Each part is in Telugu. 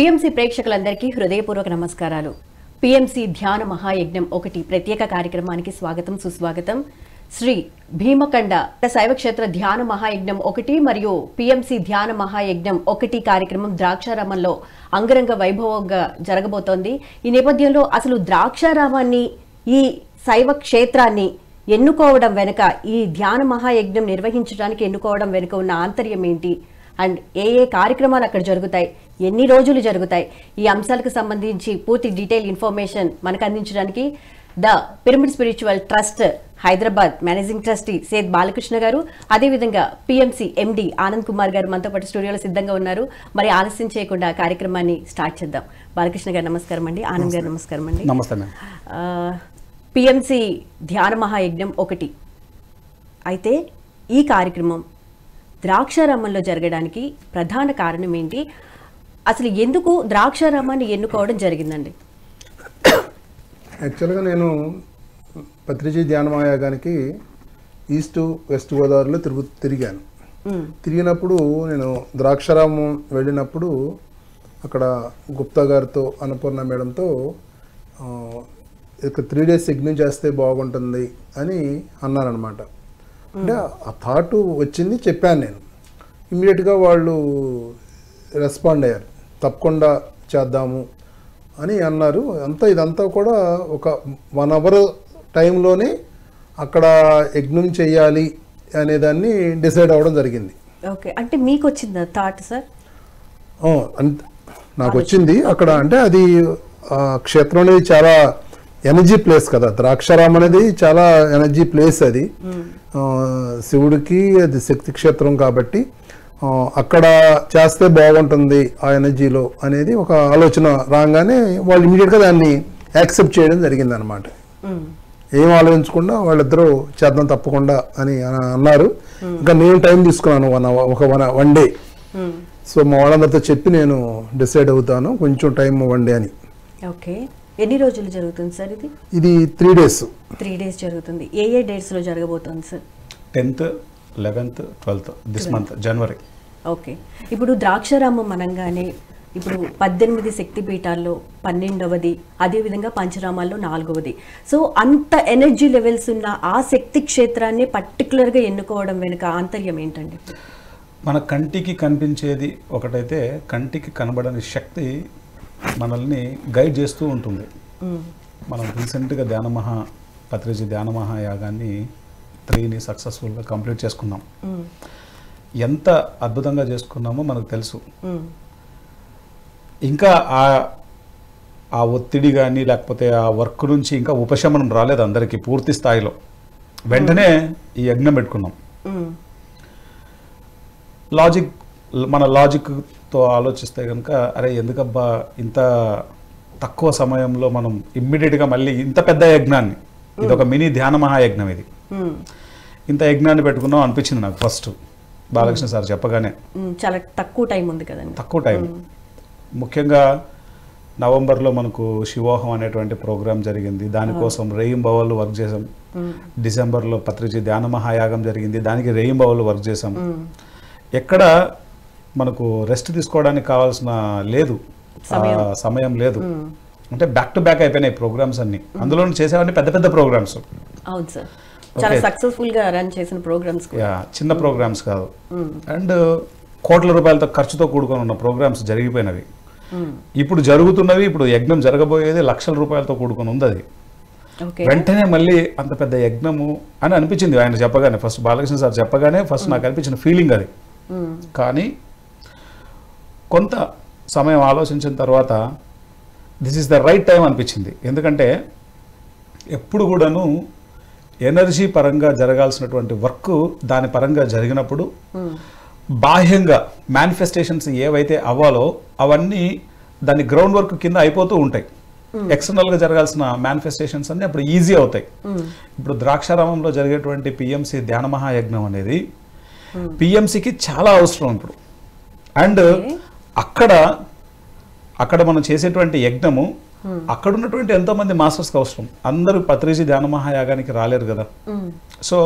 పిఎంసి ప్రేక్షకులందరికీ హృదయపూర్వక నమస్కారాలు. పిఎంసి ధ్యాన మహాయజ్ఞం 1 ప్రత్యేక కార్యక్రమానికి స్వాగతం సుస్వాగతం. శ్రీ భీమకండ శైవక్షేత్ర ధ్యాన మహాయజ్ఞం 1 మరియు పిఎంసి ధ్యాన మహాయజ్ఞం 1 కార్యక్రమం ద్రాక్షారామంలో అంగరంగ వైభవంగా జరగబోతోంది. ఈ నేపథ్యంలో అసలు ద్రాక్షారామాన్ని, ఈ శైవ క్షేత్రాన్ని ఎన్నుకోవడం వెనుక, ఈ ధ్యాన మహాయజ్ఞం నిర్వహించడానికి ఎన్నుకోవడం వెనుక ఉన్న ఆంతర్యం ఏంటి, అండ్ ఏ కార్యక్రమాలు అక్కడ జరుగుతాయి, ఎన్ని రోజులు జరుగుతాయి, ఈ అంశాలకు సంబంధించి పూర్తి డీటెయిల్ ఇన్ఫర్మేషన్ మనకు అందించడానికి the pyramid spiritual trust Hyderabad managing trustee సేద్ బాలకృష్ణ గారు, అదేవిధంగా పిఎంసి ఎండి ఆనంద్ కుమార్ గారు మనతో పాటు స్టూడియోలో సిద్ధంగా ఉన్నారు. మరి ఆలస్యం చేయకుండా కార్యక్రమాన్ని స్టార్ట్ చేద్దాం. బాలకృష్ణ గారు నమస్కారం అండి. ఆనంద్ గారు నమస్కారం అండి. నమస్తే. పిఎంసి ధ్యాన మహాయజ్ఞం 1 అయితే ఈ కార్యక్రమం ద్రాక్షారామంలో జరగడానికి ప్రధాన కారణం ఏంటి? అసలు ఎందుకు ద్రాక్షారామాన్ని ఎన్నుకోవడం జరిగిందండి? యాక్చువల్గా నేను పత్రిజీ ధ్యాన మహాయాగానికి ఈస్ట్ వెస్ట్ గోదావరిలో తిరిగాను. తిరిగినప్పుడు నేను ద్రాక్షారామం వెళ్ళినప్పుడు అక్కడ గుప్తా గారితో, అన్నపూర్ణ మేడంతో ఇక 3 days యజ్ఞం చేస్తే బాగుంటుంది అని అన్నారనమాట. అంటే ఆ థాట్ వచ్చింది, చెప్పాను నేను. ఇమ్మీడియట్గా వాళ్ళు రెస్పాండ్ అయ్యారు, తప్పకుండా చేద్దాము అని అన్నారు. ఇదంతా కూడా ఒక 1 hour టైంలోనే అక్కడ యజ్ఞం చేయాలి అనేదాన్ని డిసైడ్ అవ్వడం జరిగింది. ఓకే, అంటే మీకు వచ్చిందా థాట్ సార్? నాకు వచ్చింది అక్కడ. అంటే అది క్షేత్రం అనేది చాలా ఎనర్జీ ప్లేస్ కదా. ద్రాక్షారామం అనేది చాలా ఎనర్జీ ప్లేస్. అది శివుడికి అది శక్తి క్షేత్రం కాబట్టి అక్కడ చేస్తే బాగుంటుంది ఆ ఎనర్జీలో అనేది ఒక ఆలోచన రాగానే వాళ్ళు ఇమీడియట్గా దాన్ని యాక్సెప్ట్ చేయడం జరిగింది అనమాట. ఏం ఆలోచించకుండా వాళ్ళిద్దరూ చేద్దాం తప్పకుండా అని అన్నారు. ఇంకా నేను టైం తీసుకున్నాను, వన్ డే. సో మా వాళ్ళందరితో చెప్పి నేను డిసైడ్ అవుతాను, కొంచెం టైం 1 day అని. ఓకే, ఎన్ని రోజులు జరుగుతుంది సార్ ఇది? ఇది 3 days. 3 days జరుగుతుంది. ఏ డేట్స్ లో జరగబోతోంది sir? 10th, 11th, 12th this month January. Okay, ఇప్పుడు ద్రాక్షారామం అనగానే ఇప్పుడు 18 శక్తి పీఠాల్లో 12వది, అదేవిధంగా పంచరామాల్లో 4వది. సో అంత ఎనర్జీ లెవెల్స్ ఉన్న ఆ శక్తి క్షేత్రాన్ని పర్టికులర్గా ఎన్నుకోవడం వెనుక ఆంతర్యం ఏంటండి? మన కంటికి కనిపించేది ఒకటైతే, కంటికి కనబడని శక్తి మనల్ని గైడ్ చేస్తూ ఉంటుంది. మనం రీసెంట్గా పత్రిజీ ధ్యాన మహాయాగాన్ని 3ని సక్సెస్ఫుల్గా కంప్లీట్ చేసుకున్నాం. ఎంత అద్భుతంగా చేసుకున్నామో మనకు తెలుసు. ఇంకా ఆ ఒత్తిడి కానీ లేకపోతే ఆ వర్క్ నుంచి ఇంకా ఉపశమనం రాలేదు అందరికీ పూర్తి స్థాయిలో. వెంటనే ఈ యజ్ఞం పెట్టుకున్నాం. మన లాజిక్తో ఆలోచిస్తే కనుక, అరే ఎందుకబ్బా ఇంత తక్కువ సమయంలో మనం ఇమ్మీడియట్గా మళ్ళీ ఇంత పెద్ద యజ్ఞాన్ని, ఇది ఒక మినీ ధ్యాన మహాయజ్ఞం, ఇది ఇంత యజ్ఞాన్ని పెట్టుకున్నాం అనిపించింది నాకు ఫస్ట్ బాలకృష్ణ సార్ చెప్పగానే. చాలా తక్కువ టైం ఉంది కదండి. తక్కువ టైం. ముఖ్యంగా నవంబర్లో మనకు శివోహం అనేటువంటి ప్రోగ్రాం జరిగింది, దానికోసం రేయింబవళ్ళు వర్క్ చేసాం. డిసెంబర్లో పత్రిజీ ధ్యాన మహాయాగం జరిగింది, దానికి రేయింబవళ్ళు వర్క్ చేసాం. ఎక్కడ మనకు రెస్ట్ తీసుకోవడానికి కావాల్సిన సమయం లేదు. అంటే బ్యాక్ టు బ్యాక్ అయిపోయినాయి ప్రోగ్రామ్స్ అన్ని. అందులో చేసేవన్నీ పెద్ద పెద్ద ప్రోగ్రామ్స్. అవును సార్, చాలా సక్సెస్ఫుల్ గా రన్ చేసిన ప్రోగ్రామ్స్, చిన్న ప్రోగ్రామ్స్ కాదు. అండ్ కోట్ల రూపాయలతో ఖర్చుతో కూడుకొని ఉన్న ప్రోగ్రామ్స్ జరిగిపోయినవి. ఇప్పుడు జరుగుతున్నవి, ఇప్పుడు యజ్ఞం జరగబోయేది లక్షల రూపాయలతో కూడుకొని ఉంది. అది వెంటనే మళ్ళీ అంత పెద్ద యజ్ఞము అని అనిపించింది ఆయన చెప్పగానే. ఫస్ట్ బాలకృష్ణ సార్ చెప్పగానే ఫస్ట్ నాకు అనిపించిన ఫీలింగ్ అది. కానీ కొంత సమయం ఆలోచించిన తర్వాత this is the right time అనిపించింది. ఎందుకంటే ఎప్పుడు కూడాను ఎనర్జీ పరంగా జరగాల్సినటువంటి వర్క్ దాని పరంగా జరిగినప్పుడు బాహ్యంగా మేనిఫెస్టేషన్స్ ఏవైతే అవ్వాలో అవన్నీ దాని గ్రౌండ్ వర్క్ కింద అయిపోతూ ఉంటాయి. ఎక్స్టర్నల్గా జరగాల్సిన మేనిఫెస్టేషన్స్ అన్నీ అప్పుడు ఈజీ అవుతాయి. ఇప్పుడు ద్రాక్షారామంలో జరిగేటువంటి పిఎంసి ధ్యాన మహాయజ్ఞం అనేది పిఎంసికి చాలా అవసరం ఇప్పుడు. అండ్ అక్కడ మనం చేసేటువంటి యజ్ఞము అక్కడ ఉన్నటువంటి ఎంతో మంది మాస్టర్స్కి అవసరం. అందరూ పత్రిజీ ధ్యాన మహాయాగానికి రాలేరు కదా. సో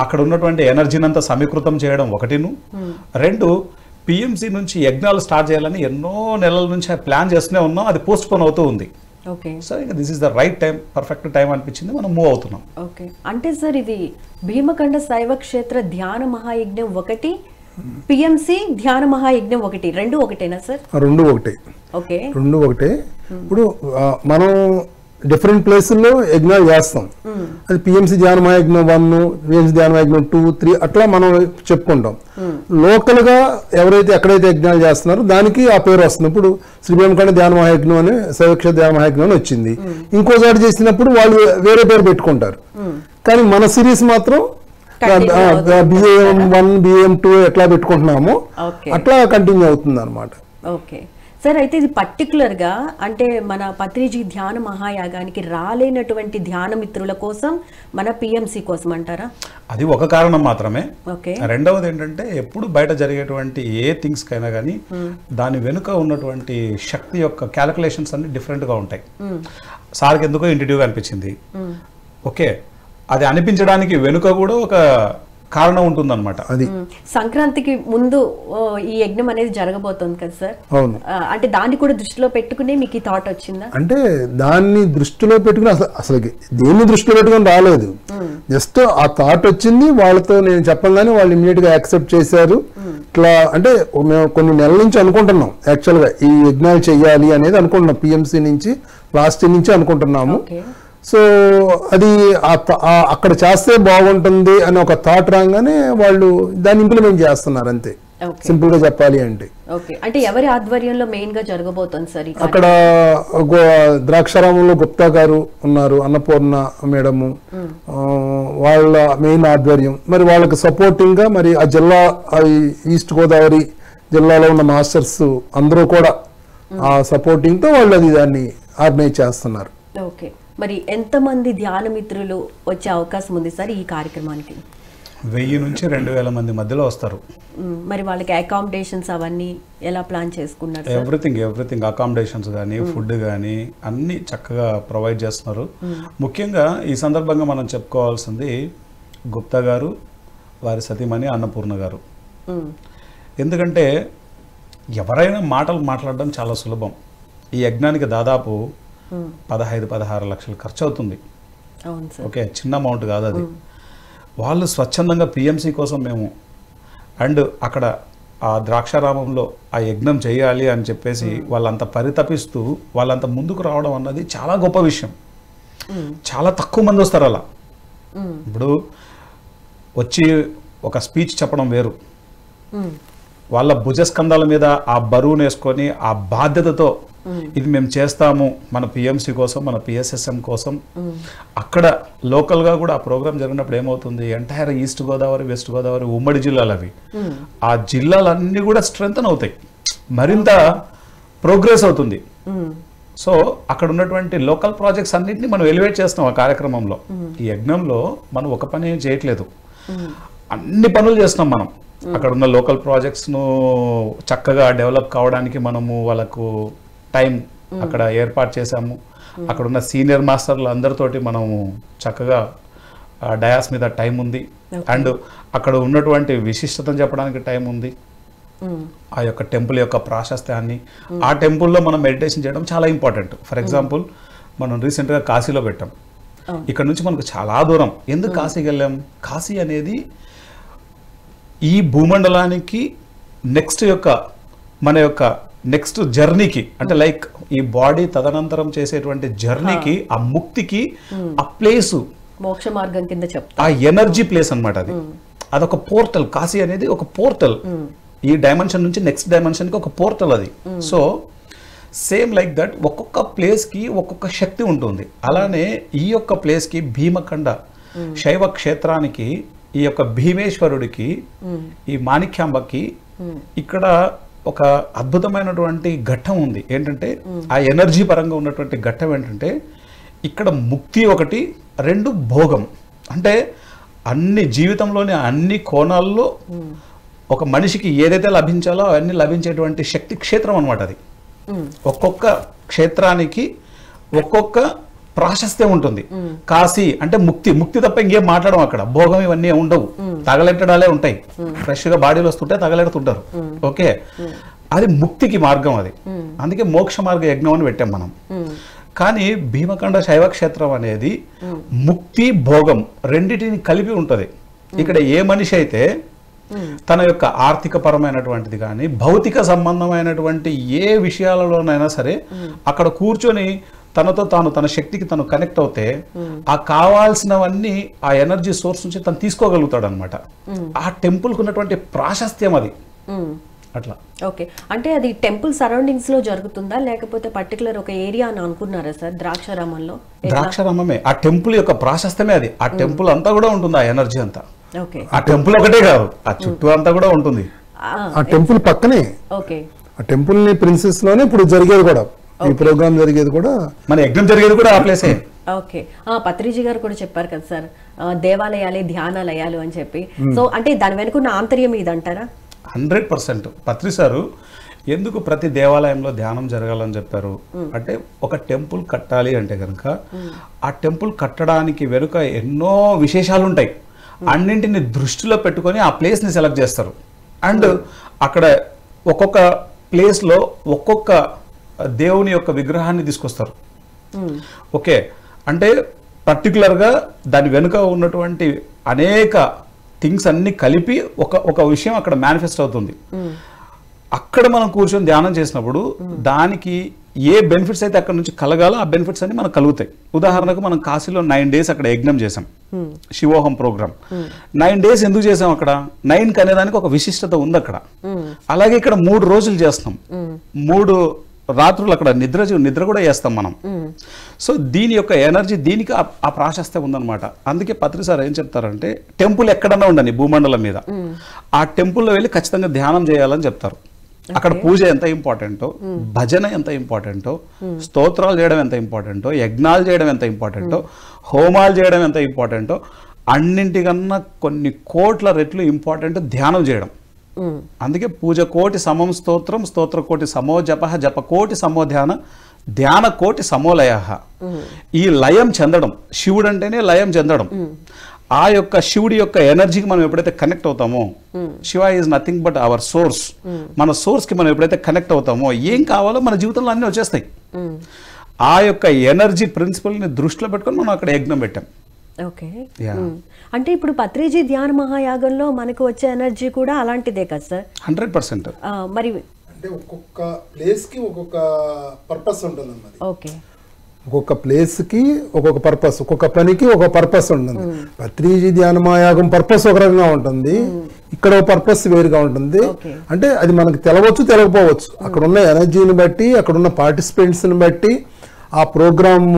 అక్కడ ఉన్నటువంటి ఎనర్జీని అంతా సమీకృతం చేయడం ఒకటిను, 2 పిఎంసి నుంచి యజ్ఞాలు స్టార్ట్ చేయాలని ఎన్నో నెలల నుంచి ప్లాన్ చేస్తూనే ఉన్నాం, అది పోస్ట్ పోన్ అవుతూ ఉంది. ఓకే, సో ఇంకా this is the right time, perfect time అనిపించింది, మనం మూవ్ అవుతున్నాం. ఓకే. అంటే సార్ ఇది భీమకండ శైవ క్షేత్ర ధ్యాన మహాయజ్ఞం 1, పిఎంసి ధ్యాన మహాయజ్ఞం 1 రెండు ఒకటేనా సార్? రెండు ఒకటే. ఓకే, రెండు ఒకటే. ఇప్పుడు మనం డిఫరెంట్ ప్లేసుల్లో యజ్ఞాలు చేస్తాం. అది పిఎంసి ధ్యాన మహాయజ్ఞం 1, పిఎంసి ధ్యాన మహాయజ్ఞం 2, 3 అట్లా మనం చెప్పుకుంటాం. లోకల్ గా ఎవరైతే ఎక్కడైతే యజ్ఞాలు చేస్తున్నారో దానికి ఆ పేరు వస్తుంది. ఇప్పుడు శ్రీ భీమకండ ధ్యాన మహాయజ్ఞం అని శైవక్షేత్ర ధ్యాన మహాయజ్ఞం అని వచ్చింది. ఇంకోసారి చేసినప్పుడు వాళ్ళు వేరే పేరు పెట్టుకుంటారు. కానీ మన సిరీస్ మాత్రం BAM1, BAM2 ఎట్లా పెట్టుకుంటున్నామో అట్లా కంటిన్యూ అవుతుంది అనమాట. ఓకే సార్, అయితే ఇది పర్టికులర్ గా అంటే మన పత్రిజీ ధ్యాన మహాయాగానికి రాలేనటువంటి ధ్యాన మిత్రుల కోసం మన పిఎంసి కోసం అంటారా? అది ఒక కారణం మాత్రమే. ఓకే, రెండవది ఏంటంటే ఎప్పుడు బయట జరిగేటువంటి ఏ థింగ్స్ కైనా కానీ దాని వెనుక ఉన్నటువంటి శక్తి యొక్క క్యాలిక్యులేషన్స్ అన్ని డిఫరెంట్ గా ఉంటాయి. సార్కి ఎందుకో ఇంటిట్యూగా అనిపించింది. ఓకే, అది అనిపించడానికి వెనుక కూడా ఒక కారణం ఉంటుందన్నమాట. అది సంక్రాంతికి ముందు ఈ యజ్ఞం అనేది జరగబోతోంది కదా సార్? అవును. అంటే దాన్ని కూడా దృష్టిలో పెట్టుకుని మీకు ఈ థాట్ వచ్చిందా? అంటే దాన్ని దృష్టిలో పెట్టుకుని అసలు దేన్ని దృష్టిలో పెట్టుకుని రాలేదు. జస్ట్ ఆ థాట్ వచ్చింది, వాళ్ళతో నేను చెప్పగానే వాళ్ళు ఇమీడియట్ గా యాక్సెప్ట్ చేశారు. ఇట్లా అంటే మేము కొన్ని నెలల నుంచి అనుకుంటున్నాం, యాక్చువల్ గా ఈ యజ్ఞాలు చెయ్యాలి అనేది అనుకుంటున్నాం. పిఎంసి నుంచి లాస్ట్ నుంచి అనుకుంటున్నాము. సో అది అక్కడ చేస్తే బాగుంటుంది అని ఒక థాట్ రాగానే వాళ్ళు దాన్ని ఇంప్లిమెంట్ చేస్తున్నారు, అంతే. సింపుల్ గా చెప్పాలి అంటే. ఓకే, అంటే ఎవరి ఆధ్వర్యంలో మెయిన్ గా జరగబోతోంది సార్? అక్కడ ద్రాక్షారామంలో గుప్తా గారు ఉన్నారు, అన్నపూర్ణ మేడము, వాళ్ళ మెయిన్ ఆధ్వర్యం. మరి వాళ్ళకి సపోర్టింగ్ గా మరి ఆ జిల్లా ఈస్ట్ గోదావరి జిల్లాలో ఉన్న మాస్టర్స్ అందరూ కూడా ఆ సపోర్టింగ్ తో వాళ్ళు అది దాన్ని ఆర్గనైజ్ చేస్తున్నారు. ఓకే, మరి ఎంతమంది ధ్యాన మిత్రులు వచ్చే అవకాశం ఉంది సార్ ఈ కార్యక్రమానికి? 1000 నుంచి 2000 మంది మధ్యలో వస్తారు. మరి వాళ్ళకి అకామిడేషన్స్ అవన్నీ ఎలా ప్లాన్ చేసుకున్నారు? ఎవ్రీథింగ్ అకామిడేషన్స్ కానీ ఫుడ్ కానీ అన్ని చక్కగా ప్రొవైడ్ చేస్తున్నారు. ముఖ్యంగా ఈ సందర్భంగా మనం చెప్పుకోవాల్సింది గుప్తా గారు, వారి సతీమణి అన్నపూర్ణ గారు. ఎందుకంటే ఎవరైనా మాటలు మాట్లాడడం చాలా సులభం. ఈ యజ్ఞానికి దాదాపు 15-16 లక్షలు ఖర్చు అవుతుంది. ఓకే, చిన్న అమౌంట్ కాదు అది. వాళ్ళు స్వచ్ఛందంగా పిఎంసి కోసం మేము అండ్ అక్కడ ఆ ద్రాక్షారామంలో ఆ యజ్ఞం చేయాలి అని చెప్పేసి వాళ్ళంతా పరితపిస్తూ వాళ్ళంతా ముందుకు రావడం అన్నది చాలా గొప్ప విషయం. చాలా తక్కువ మంది వస్తారు అలా. ఇప్పుడు వచ్చి ఒక స్పీచ్ చెప్పడం వేరు, వాళ్ళ భుజస్కంధాల మీద ఆ బరువును వేసుకొని ఆ బాధ్యతతో ఇది మేము చేస్తాము మన పిఎంసి కోసం, మన పిఎస్ఎస్ఎం కోసం. అక్కడ లోకల్గా కూడా ఆ ప్రోగ్రామ్ జరిగినప్పుడు ఏమవుతుంది, entire east Godavari, west Godavari ఉమ్మడి జిల్లాలు అవి, ఆ జిల్లాలన్నీ కూడా స్ట్రెంగ్తన్ అవుతాయి, మరింత ప్రోగ్రెస్ అవుతుంది. సో అక్కడ ఉన్నటువంటి లోకల్ ప్రాజెక్ట్స్ అన్నింటినీ మనం ఎలివేట్ చేస్తాం ఆ కార్యక్రమంలో. ఈ యజ్ఞంలో మనం ఒక పని ఏం చేయట్లేదు, అన్ని పనులు చేస్తున్నాం మనం. అక్కడ ఉన్న లోకల్ ప్రాజెక్ట్స్ను చక్కగా డెవలప్ కావడానికి మనము వాళ్ళకు టైం అక్కడ ఏర్పాటు చేశాము. అక్కడ ఉన్న సీనియర్ మాస్టర్లు అందరితోటి మనము చక్కగా డయాస్ మీద టైం ఉంది. అండ్ అక్కడ ఉన్నటువంటి విశిష్టతను చెప్పడానికి టైం ఉంది. ఆ యొక్క టెంపుల్ యొక్క ప్రాశస్త్యాన్ని, ఆ టెంపుల్లో మనం మెడిటేషన్ చేయడం చాలా ఇంపార్టెంట్. ఫర్ ఎగ్జాంపుల్ మనం రీసెంట్గా కాశీలో పెట్టాం. ఇక్కడ నుంచి మనకు చాలా దూరం. ఎందుకు కాశీకి వెళ్ళాం? కాశీ అనేది ఈ భూమండలానికి మన యొక్క నెక్స్ట్ జర్నీకి, అంటే లైక్ ఈ బాడీ తదనంతరం చేసేటువంటి జర్నీకి, ఆ ముక్తికి ఆ ప్లేసు మోక్ష మార్గం కింద చెప్తా, ఆ ఎనర్జీ ప్లేస్ అన్నమాట. అదొక పోర్టల్. కాశీ అనేది ఒక పోర్టల్. ఈ డైమెన్షన్ నుంచి నెక్స్ట్ డైమెన్షన్ కి ఒక పోర్టల్ అది. సో సేమ్ లైక్ దట్ ఒక్కొక్క ప్లేస్ కి ఒక్కొక్క శక్తి ఉంటుంది. అలానే ఈ యొక్క ప్లేస్ కి భీమకండ శైవ క్షేత్రానికి, ఈ యొక్క భీమేశ్వరుడికి, ఈ మాణిక్యాంబకి ఇక్కడ ఒక అద్భుతమైనటువంటి ఘట్టం ఉంది. ఏంటంటే ఆ ఎనర్జీ పరంగా ఉన్నటువంటి ఘట్టం ఏంటంటే ఇక్కడ ముక్తి ఒకటి, 2 భోగం. అంటే అన్ని జీవితంలోని అన్ని కోణాల్లో ఒక మనిషికి ఏదైతే లభించాలో అవన్నీ లభించేటువంటి శక్తి క్షేత్రం అన్నమాట అది. ఒక్కొక్క క్షేత్రానికి ఒక్కొక్క ప్రాశస్త్యం ఉంటుంది. కాశీ అంటే ముక్తి, ముక్తి తప్ప ఇంకేం మాట్లాడడం అక్కడ. భోగం ఇవన్నీ ఉండవు, తగలెట్టడాలే ఉంటాయి. ఫ్రెష్ గా బాడీలో వస్తుంటే తగలెడుతుంటారు. ఓకే, అది ముక్తికి మార్గం అది. అందుకే మోక్ష మార్గ యజ్ఞం అని పెట్టాం మనం. కానీ భీమకండ శైవ క్షేత్రం అనేది ముక్తి భోగం రెండిటిని కలిపి ఉంటది. ఇక్కడ ఏ మనిషి అయితే తన యొక్క ఆర్థిక పరమైనటువంటిది కానీ భౌతిక సంబంధమైనటువంటి ఏ విషయాలలోనైనా సరే అక్కడ కూర్చొని తనతో తాను తన శక్తికి తను కనెక్ట్ అవుతే ఆ కావాల్సినవన్నీ ఆ ఎనర్జీ సోర్స్ నుంచి తను తీసుకోగలుగుతాడు అనమాట. ఆ టెంపుల్కి ఉన్నటువంటి ప్రాశస్త్యం అది అట్లా. ఓకే, అంటే అది టెంపుల్ సరౌండింగ్స్ లో జరుగుతుందా లేకపోతే పర్టికులర్ ఒక ఏరియా అని అనుకున్నారా సార్ ద్రాక్షారామంలో? ద్రాక్షారామమే ఆ టెంపుల్ యొక్క ప్రాశస్త్యమే అది. ఆ టెంపుల్ అంతా కూడా ఉంటుంది, ఆ ఎనర్జీ అంతా. ఓకే, ఆ టెంపుల్ ఒకటే కాదు, ఆ చుట్టూ అంతా కూడా ఉంటుంది. ఆ టెంపుల్ పక్కనే, ఓకే, ఆ టెంపుల్ ని ప్రిన్సెస్ లోనే ఇప్పుడు జరిగేది కూడా, ఈ ప్రోగ్రామ్ జరిగేది కూడా, మన యజ్ఞం జరిగేది కూడా ఆ ప్లేసే. ఓకే, పత్రిజీ గారు కూడా చెప్పారు కదా సార్, దేవాలయాలే ధ్యానాలయాలు అని చెప్పి. సో అంటే దాని వెనుకున్న ఆంతర్యం ఇది అంటారా? 100%. పత్రి సారు ఎందుకు ప్రతి దేవాలయంలో ధ్యానం జరగాలని చెప్పారు అంటే, ఒక టెంపుల్ కట్టాలి అంటే కనుక ఆ టెంపుల్ కట్టడానికి వెనుక ఎన్నో విశేషాలు ఉంటాయి. అన్నింటిని దృష్టిలో పెట్టుకొని ఆ ప్లేస్ని సెలెక్ట్ చేస్తారు. అండ్ అక్కడ ఒక్కొక్క ప్లేస్లో ఒక్కొక్క దేవుని యొక్క విగ్రహాన్ని తీసుకొస్తారు. ఓకే, అంటే పర్టికులర్గా దాని వెనుక ఉన్నటువంటి అనేక థింగ్స్ అన్ని కలిపి ఒక విషయం అక్కడ మేనిఫెస్ట్ అవుతుంది. అక్కడ మనం కూర్చొని ధ్యానం చేసినప్పుడు దానికి ఏ బెనిఫిట్స్ అయితే అక్కడ నుంచి కలగాలో ఆ బెనిఫిట్స్ అన్ని మనకు కలుగుతాయి. ఉదాహరణకు మనం కాశీలో 9 days అక్కడ యజ్ఞం చేసాం, శివోహం ప్రోగ్రామ్. 9 days ఎందుకు చేసాం అక్కడ? 9 అనేదానికి ఒక విశిష్టత ఉంది అక్కడ. అలాగే ఇక్కడ 3 రోజులు చేస్తున్నాం, 3 రాత్రులు అక్కడ నిద్ర కూడా చేస్తాం మనం. సో దీని యొక్క ఎనర్జీ దీనికి ఆ ప్రాశస్త్యం ఉందన్నమాట. అందుకే పత్రి సార్ ఏం చెప్తారంటే, టెంపుల్ ఎక్కడన్నా ఉండని భూమండలం మీద ఆ టెంపుల్లో వెళ్ళి ఖచ్చితంగా ధ్యానం చేయాలని చెప్తారు. అక్కడ పూజ ఎంత ఇంపార్టెంటో, భజన ఎంత ఇంపార్టెంటో, స్తోత్రాలు చేయడం ఎంత ఇంపార్టెంటో, యజ్ఞాలు చేయడం ఎంత ఇంపార్టెంటో, హోమాలు చేయడం ఎంత ఇంపార్టెంటో, అన్నింటికన్నా కొన్ని కోట్ల రెట్లు ఇంపార్టెంట్ ధ్యానం చేయడం. అందుకే పూజ కోటి సమం స్తోత్రం, స్తోత్ర కోటి సమో జప, జప కోటి సమో ధ్యాన, ధ్యాన కోటి సమోలయ. ఈ లయం చెందడం, శివుడు అంటేనే లయం చెందడం. ఆ యొక్క శివుడి యొక్క ఎనర్జీకి మనం ఎప్పుడైతే కనెక్ట్ అవుతామో, Shiva is nothing but our source. మన సోర్స్ కి మనం ఎప్పుడైతే కనెక్ట్ అవుతామో ఏం కావాలో మన జీవితంలో అన్నీ వచ్చేస్తాయి. ఆ యొక్క ఎనర్జీ ప్రిన్సిపల్ ని దృష్టిలో పెట్టుకొని మనం అక్కడ యజ్ఞం పెట్టాం. ఓకే, అంటే ఇప్పుడు పత్రిజీ ధ్యాన మహాయాగంలో మనకు వచ్చే ఎనర్జీ కూడా అలాంటిదే కదా సార్? 100%. మరి అంటే ఒక్కొక్క ప్లేస్ కి ఒక్కొక్క పర్పస్ ఉంటుంది. ఓకే, ఒక్కొక్క ప్లేస్ కి ఒక్కొక్క పర్పస్, ఒక్కొక్క పనికి ఒక పర్పస్ ఉంటుంది. పత్రిజీ ధ్యానమాయాగం పర్పస్ ఒక రకంగా ఉంటుంది, ఇక్కడ పర్పస్ వేరుగా ఉంటుంది. అంటే అది మనకు తెలవచ్చు తెలియకపోవచ్చు. అక్కడ ఉన్న ఎనర్జీని బట్టి, అక్కడ ఉన్న పార్టిసిపెంట్స్ ని బట్టి, ఆ ప్రోగ్రామ్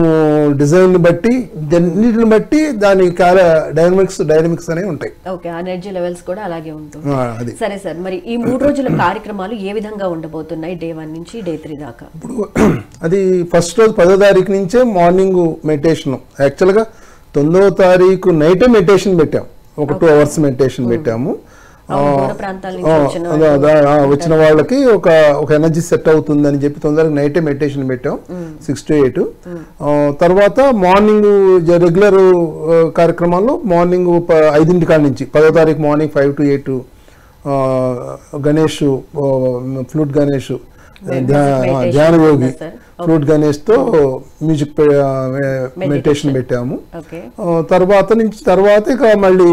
డిజైన్ బట్టి, అన్నిటిని బట్టి దాని డైనమిక్స్ అనేవి ఉంటాయి. ఓకే, ఎనర్జీ లెవెల్స్ కూడా అలాగే ఉంటుంది. సరే సార్, మరి ఈ 3 రోజుల కార్యక్రమాలు ఏ విధంగా ఉండబోతున్నాయి డే 1 నుంచి డే 3 దాకా? ఇప్పుడు అది ఫస్ట్ రోజు 10వ తారీఖు నుంచే మార్నింగ్ మెడిటేషన్. యాక్చువల్గా 9వ తారీఖు నైటే మెడిటేషన్ పెట్టాం, ఒక 2 hours మెడిటేషన్ పెట్టాము. వచ్చిన వాళ్ళకి ఒక ఎనర్జీ సెట్ అవుతుంది అని చెప్పి తొందరగా నైటే మెడిటేషన్ పెట్టాం 6 to 8. తర్వాత మార్నింగ్ రెగ్యులర్ కార్యక్రమాల్లో మార్నింగ్ 5 కాడ నుంచి 10వ తారీఖు morning 5 to 8 Ganesh, flute Ganesh, ధ్యాన యోగి ఫ్లూట్ గణేష్ తో మ్యూజిక్ మెడిటేషన్ పెట్టాము. తర్వాత ఇక మళ్ళీ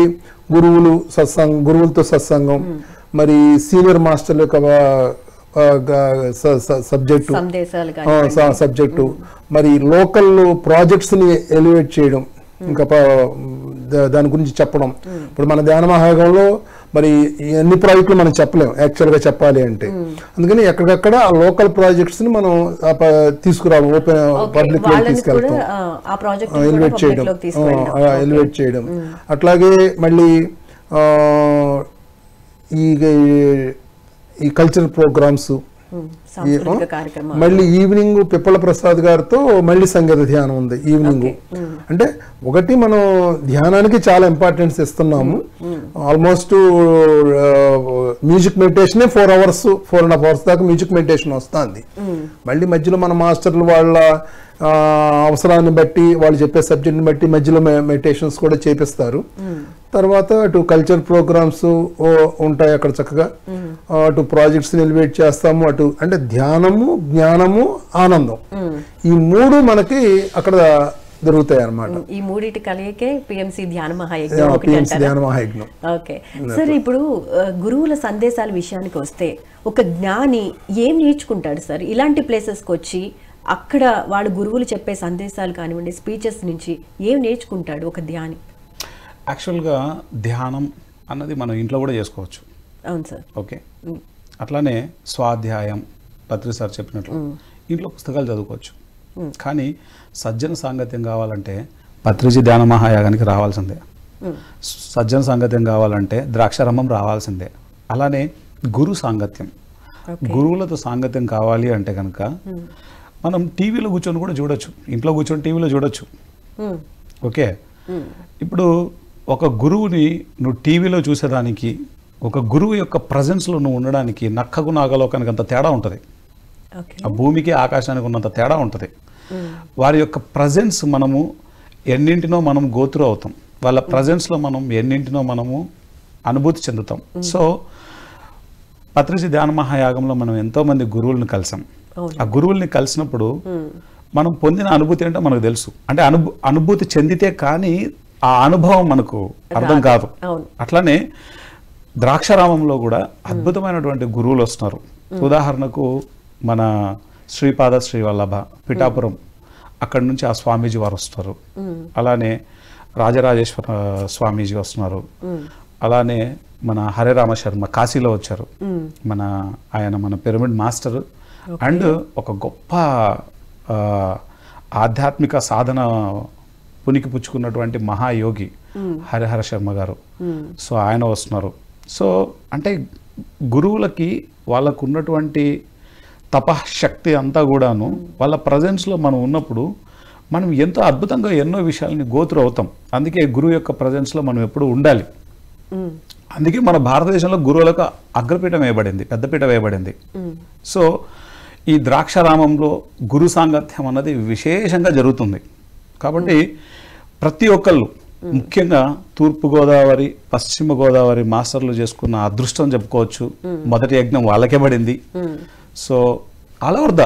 గురువులతో సత్సంగం, మరి సీనియర్ మాస్టర్ల యొక్క సబ్జెక్టు, మరి లోకల్ ప్రాజెక్ట్స్ ని ఎలివేట్ చేయడం, ఇంకా దాని గురించి చెప్పడం. ఇప్పుడు మన ధ్యాన మహాయాగంలో మరి ఎన్ని ప్రాజెక్టులు మనం చెప్పలేము యాక్చువల్గా చెప్పాలి అంటే. అందుకని ఎక్కడికక్కడ ఆ లోకల్ ప్రాజెక్ట్స్ ని మనం తీసుకురావడం, ఓపెన్ పబ్లిక్ లో తీసుకెళ్తాం, ఎలివేట్ చేయడం. అట్లాగే మళ్ళీ ఈ కల్చరల్ ప్రోగ్రామ్స్, సాంస్కృతిక కార్యక్రమాలు. మళ్ళీ ఈవినింగ్ పిప్పల ప్రసాద్ గారితో మళ్ళీ సంగీత ధ్యానం ఉంది ఈవినింగ్. అంటే ఒకటి మనం ధ్యానానికి చాలా ఇంపార్టెన్స్ ఇస్తున్నాము. ఆల్మోస్ట్ మ్యూజిక్ మెడిటేషన్ 4.5 hours దాకా మ్యూజిక్ మెడిటేషన్ వస్తుంది. మళ్ళీ మధ్యలో మన మాస్టర్లు వాళ్ళ అవసరాన్ని బట్టి వాళ్ళు చెప్పే సబ్జెక్ట్ని బట్టి మధ్యలో మెడిటేషన్స్ కూడా చేపిస్తారు. తర్వాత అటు కల్చర్ ప్రోగ్రామ్స్ ఉంటాయి అక్కడ చక్కగా, అటు ప్రాజెక్ట్స్ ఎలివేట్ చేస్తాము, అటు అంటే ధ్యానము, జ్ఞానము, ఆనందం, ఈ 3 మనకి అక్కడ దొరుకుతాయి అన్నమాట. ఈ మూడింటి కలియకే పిఎంసి ధ్యాన మహాయజ్ఞం. ఓకే సార్, ఇప్పుడు గురువుల సందేశాల విషయానికి వస్తే ఒక జ్ఞాని ఏం నేర్చుకుంటాడు సార్ ఇలాంటి ప్లేసెస్కి వచ్చి? అక్కడ వాళ్ళు గురువులు చెప్పే సందేశాలు కానివ్వండి, స్పీచెస్ నుంచి ఏం నేర్చుకుంటాడు ఒక ధ్యాని? యాక్చువల్గా ధ్యానం అన్నది మనం ఇంట్లో కూడా చేసుకోవచ్చు. అవును సార్. ఓకే, అట్లానే స్వాధ్యాయం పత్రి సార్ చెప్పినట్లు ఇంట్లో పుస్తకాలు చదువుకోవచ్చు. కానీ సజ్జన సాంగత్యం కావాలంటే పత్రిజీ ధ్యాన మహాయాగానికి రావాల్సిందే. సజ్జన సాంగత్యం కావాలంటే ద్రాక్షారామం రావాల్సిందే. అలానే గురు సాంగత్యం, గురువులతో సాంగత్యం కావాలి అంటే కనుక మనం టీవీలో కూర్చొని కూడా చూడొచ్చు, ఇంట్లో కూర్చొని టీవీలో చూడొచ్చు. ఓకే, ఇప్పుడు ఒక గురువుని నువ్వు టీవీలో చూసేదానికి, ఒక గురువు యొక్క ప్రజెన్స్లో నువ్వు ఉండడానికి నక్కకు నాగలోకానికి అంత తేడా ఉంటుంది. ఆ భూమికి ఆకాశానికి ఉన్నంత తేడా ఉంటుంది. వారి యొక్క ప్రజెన్స్ మనము ఎన్నింటినో మనం గోత్రు అవుతాం, వాళ్ళ ప్రజెన్స్లో మనం ఎన్నింటినో మనము అనుభూతి చెందుతాం. సో పత్రిజీ ధ్యాన మహాయాగంలో మనం ఎంతోమంది గురువులను కలిసాం. ఆ గురువుల్ని కలిసినప్పుడు మనం పొందిన అనుభూతి ఏంటో మనకు తెలుసు. అంటే అనుభూతి చెందితే కానీ ఆ అనుభవం మనకు అర్థం కాదు. అట్లానే ద్రాక్షారామంలో కూడా అద్భుతమైనటువంటి గురువులు వస్తున్నారు. ఉదాహరణకు మన శ్రీపాద శ్రీవల్లభ పిఠాపురం, అక్కడి నుంచి ఆ స్వామీజీ వారు వస్తారు. అలానే రాజరాజేశ్వర స్వామీజీ వస్తున్నారు. అలానే మన హరేరామ శర్మ కాశీలో వచ్చారు. ఆయన మన పిరమిడ్ మాస్టర్ అండ్ ఒక గొప్ప ఆధ్యాత్మిక సాధన పునికి పుచ్చుకున్నటువంటి మహాయోగి హరిహర శర్మ గారు. సో ఆయన వస్తున్నారు. సో అంటే గురువులకి వాళ్ళకు ఉన్నటువంటి తపశక్తి అంతా కూడాను వాళ్ళ ప్రజెన్స్లో మనం ఉన్నప్పుడు మనం ఎంతో అద్భుతంగా ఎన్నో విషయాలని గోత్రు అవుతాం. అందుకే గురువు యొక్క ప్రజెన్స్లో మనం ఎప్పుడు ఉండాలి. అందుకే మన భారతదేశంలో గురువులకు అగ్రపీఠం వేయబడింది, పెద్దపీఠం వేయబడింది. సో ఈ ద్రాక్షారామంలో గురు సాంగత్యం అన్నది విశేషంగా జరుగుతుంది. కాబట్టి ప్రతి ఒక్కళ్ళు, ముఖ్యంగా తూర్పుగోదావరి, పశ్చిమ గోదావరి మాస్టర్లు చేసుకున్న అదృష్టం చెప్పుకోవచ్చు. మొదటి యజ్ఞం వాళ్ళకే పడింది. So all over the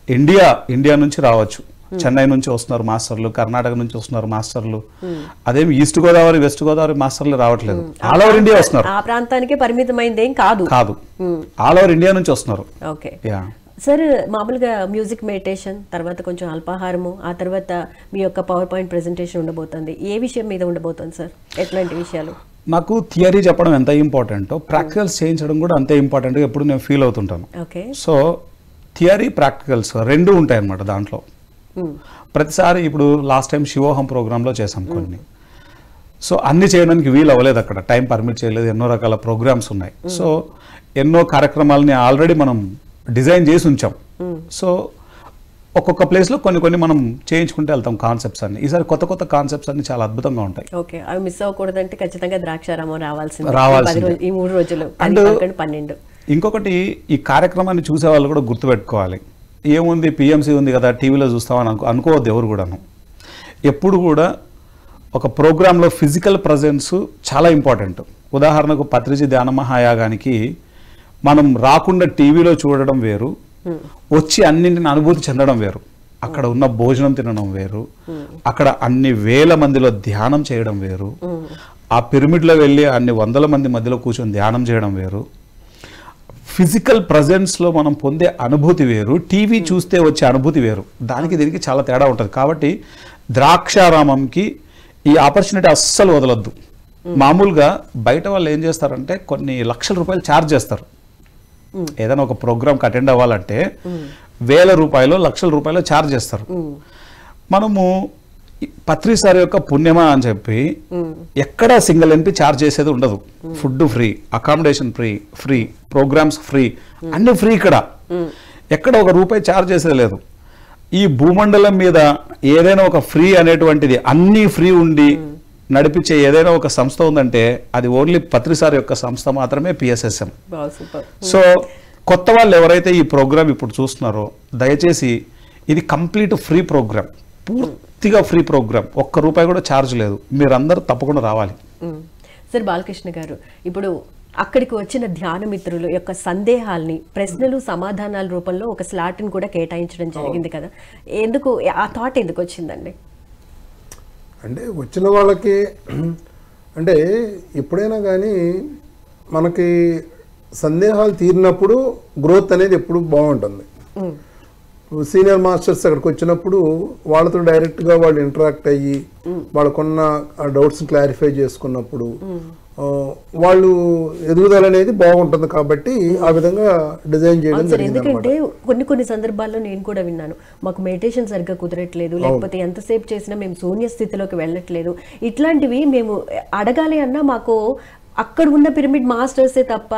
India నుంచి రావచ్చు. చెన్నై నుంచి వస్తున్నారు మాస్టర్లు, కర్ణాటక నుంచి వస్తున్నారు మాస్టర్లు. అదేమి ఈస్ట్ గోదావరి, వెస్ట్ గోదావరి మాస్టర్లు రావట్లేదు, ఆల్ ఓవర్ ఇండియా వస్తున్నారు. ఆ ప్రాంతానికే పరిమితమైంది ఏం కాదు, ఆల్ ఓవర్ ఇండియా నుంచి వస్తున్నారు. ఓకే సార్, మామూలుగా మ్యూజిక్ మెడిటేషన్ తర్వాత కొంచెం అల్పాహారము, ఆ తర్వాత మీ యొక్క పవర్ పాయింట్ ప్రెజెంటేషన్ ఉండబోతుంది. ఏ విషయం మీద ఉండబోతుంది సార్? ఎట్లాంటి విషయాలు? నాకు థియరీ చెప్పడం ఎంత ఇంపార్టెంటో ప్రాక్టికల్స్ చేయించడం కూడా అంతే ఇంపార్టెంట్గా ఎప్పుడు నేను ఫీల్ అవుతుంటాను. ఓకే, సో థియరీ ప్రాక్టికల్స్ రెండు ఉంటాయి అన్నమాట దాంట్లో. ప్రతిసారి ఇప్పుడు లాస్ట్ టైం శివోహం ప్రోగ్రాంలో చేసాం కొన్ని. సో అన్ని చేయడానికి వీలు అవ్వలేదు, అక్కడ టైం పర్మిట్ చేయలేదు, ఎన్నో రకాల ప్రోగ్రామ్స్ ఉన్నాయి. సో ఎన్నో కార్యక్రమాలని ఆల్రెడీ మనం డిజైన్ చేసి ఉంచాం. సో ఒక్కొక్క ప్లేస్లో కొన్ని మనం చేయించుకుంటే వెళ్తాం కాన్సెప్ట్స్ అన్ని. ఈసారి కొత్త కాన్సెప్ట్స్ అన్ని చాలా అద్భుతంగా ఉంటాయి. ఓకే, అవి మిస్ అవ్వకూడదంటే ఖచ్చితంగా ద్రాక్షారామం రావాల్సింది ఈ 3 రోజులు. అండ్ 12. ఇంకొకటి, ఈ కార్యక్రమాన్ని చూసే వాళ్ళు కూడా గుర్తుపెట్టుకోవాలి. ఏముంది పిఎంసి ఉంది కదా టీవీలో చూస్తామని అనుకోవద్దు ఎవరు కూడాను. ఎప్పుడు కూడా ఒక ప్రోగ్రాంలో ఫిజికల్ ప్రజెన్స్ చాలా ఇంపార్టెంట్. ఉదాహరణకు పత్రిజీ ధ్యాన మహాయాగానికి మనం రాకుండా టీవీలో చూడడం వేరు, వచ్చి అన్నింటిని అనుభూతి చెందడం వేరు. అక్కడ ఉన్న భోజనం తినడం వేరు, అక్కడ అన్ని వేల మందిలో ధ్యానం చేయడం వేరు, ఆ పిరమిడ్లో వెళ్ళి అన్ని వందల మంది మధ్యలో కూర్చొని ధ్యానం చేయడం వేరు. ఫిజికల్ ప్రజెన్స్లో మనం పొందే అనుభూతి వేరు, టీవీ చూస్తే వచ్చే అనుభూతి వేరు. దీనికి చాలా తేడా ఉంటుంది. కాబట్టి ద్రాక్షారామంకి ఈ ఆపర్చునిటీ అస్సలు వదలొద్దు. మామూలుగా బయట వాళ్ళు ఏం చేస్తారంటే కొన్ని లక్షల రూపాయలు ఛార్జ్ చేస్తారు. ఏదైనా ఒక ప్రోగ్రామ్కి అటెండ్ అవ్వాలంటే వేల రూపాయలు, లక్షల రూపాయలు ఛార్జ్ చేస్తారు. మనము పత్రి సార్ యొక్క పుణ్యమా అని చెప్పి ఎక్కడ సింగిల్ ఎంపీ ఛార్జ్ చేసేది ఉండదు. Food free, accommodation free, programmes free, అన్ని ఫ్రీ. ఇక్కడ ఎక్కడ ఒక రూపాయి ఛార్జ్ చేసేది లేదు. ఈ భూమండలం మీద ఏదైనా ఒక ఫ్రీ అనేటువంటిది అన్నీ ఫ్రీ ఉండి నడిపించే ఏదైనా ఒక సంస్థ ఉందంటే అది ఓన్లీ పత్రిసార్ యొక్క సంస్థ మాత్రమే PSSM. సో కొత్త వాళ్ళు ఎవరైతే ఈ ప్రోగ్రామ్ ఇప్పుడు చూస్తున్నారో దయచేసి ఇది కంప్లీట్ ఫ్రీ ప్రోగ్రామ్, పూర్తిగా ఫ్రీ ప్రోగ్రామ్, ఒక్క రూపాయి కూడా ఛార్జ్ లేదు. మీరందరూ తప్పకుండా రావాలి. సార్ బాలకృష్ణ గారు, ఇప్పుడు అక్కడికి వచ్చిన ధ్యాన మిత్రుల యొక్క సందేహాల్ని ప్రశ్నలు సమాధానాల రూపంలో ఒక స్లాట్ని కూడా కేటాయించడం జరిగింది కదా, ఎందుకు ఆ థాట్ ఎందుకు వచ్చిందండి? అంటే వచ్చిన వాళ్ళకి అంటే ఎప్పుడైనా కానీ మనకి సందేహాలు తీరినప్పుడు గ్రోత్ అనేది ఎప్పుడు బాగుంటుంది. సీనియర్ మాస్టర్స్ అక్కడికి వచ్చినప్పుడు వాళ్ళతో డైరెక్ట్గా వాళ్ళు ఇంటరాక్ట్ అయ్యి వాళ్ళకున్న డౌట్స్ క్లారిఫై చేసుకున్నప్పుడు వాళ్ళు ఎదుగుదల అనేది బాగుంటుంది. కాబట్టి ఆ విధంగా డిజైన్ చేయడం జరిగింది. ఎందుకంటే కొన్ని సందర్భాల్లో నేను కూడా విన్నాను, మాకు మెడిటేషన్ సరిగ్గా కుదరట్లేదు, లేకపోతే ఎంతసేపు చేసినా మేము శూన్య స్థితిలోకి వెళ్ళట్లేదు, ఇట్లాంటివి మేము అడగాలి అన్నా మాకు అక్కడ ఉన్న పిరమిడ్ మాస్టర్సే తప్ప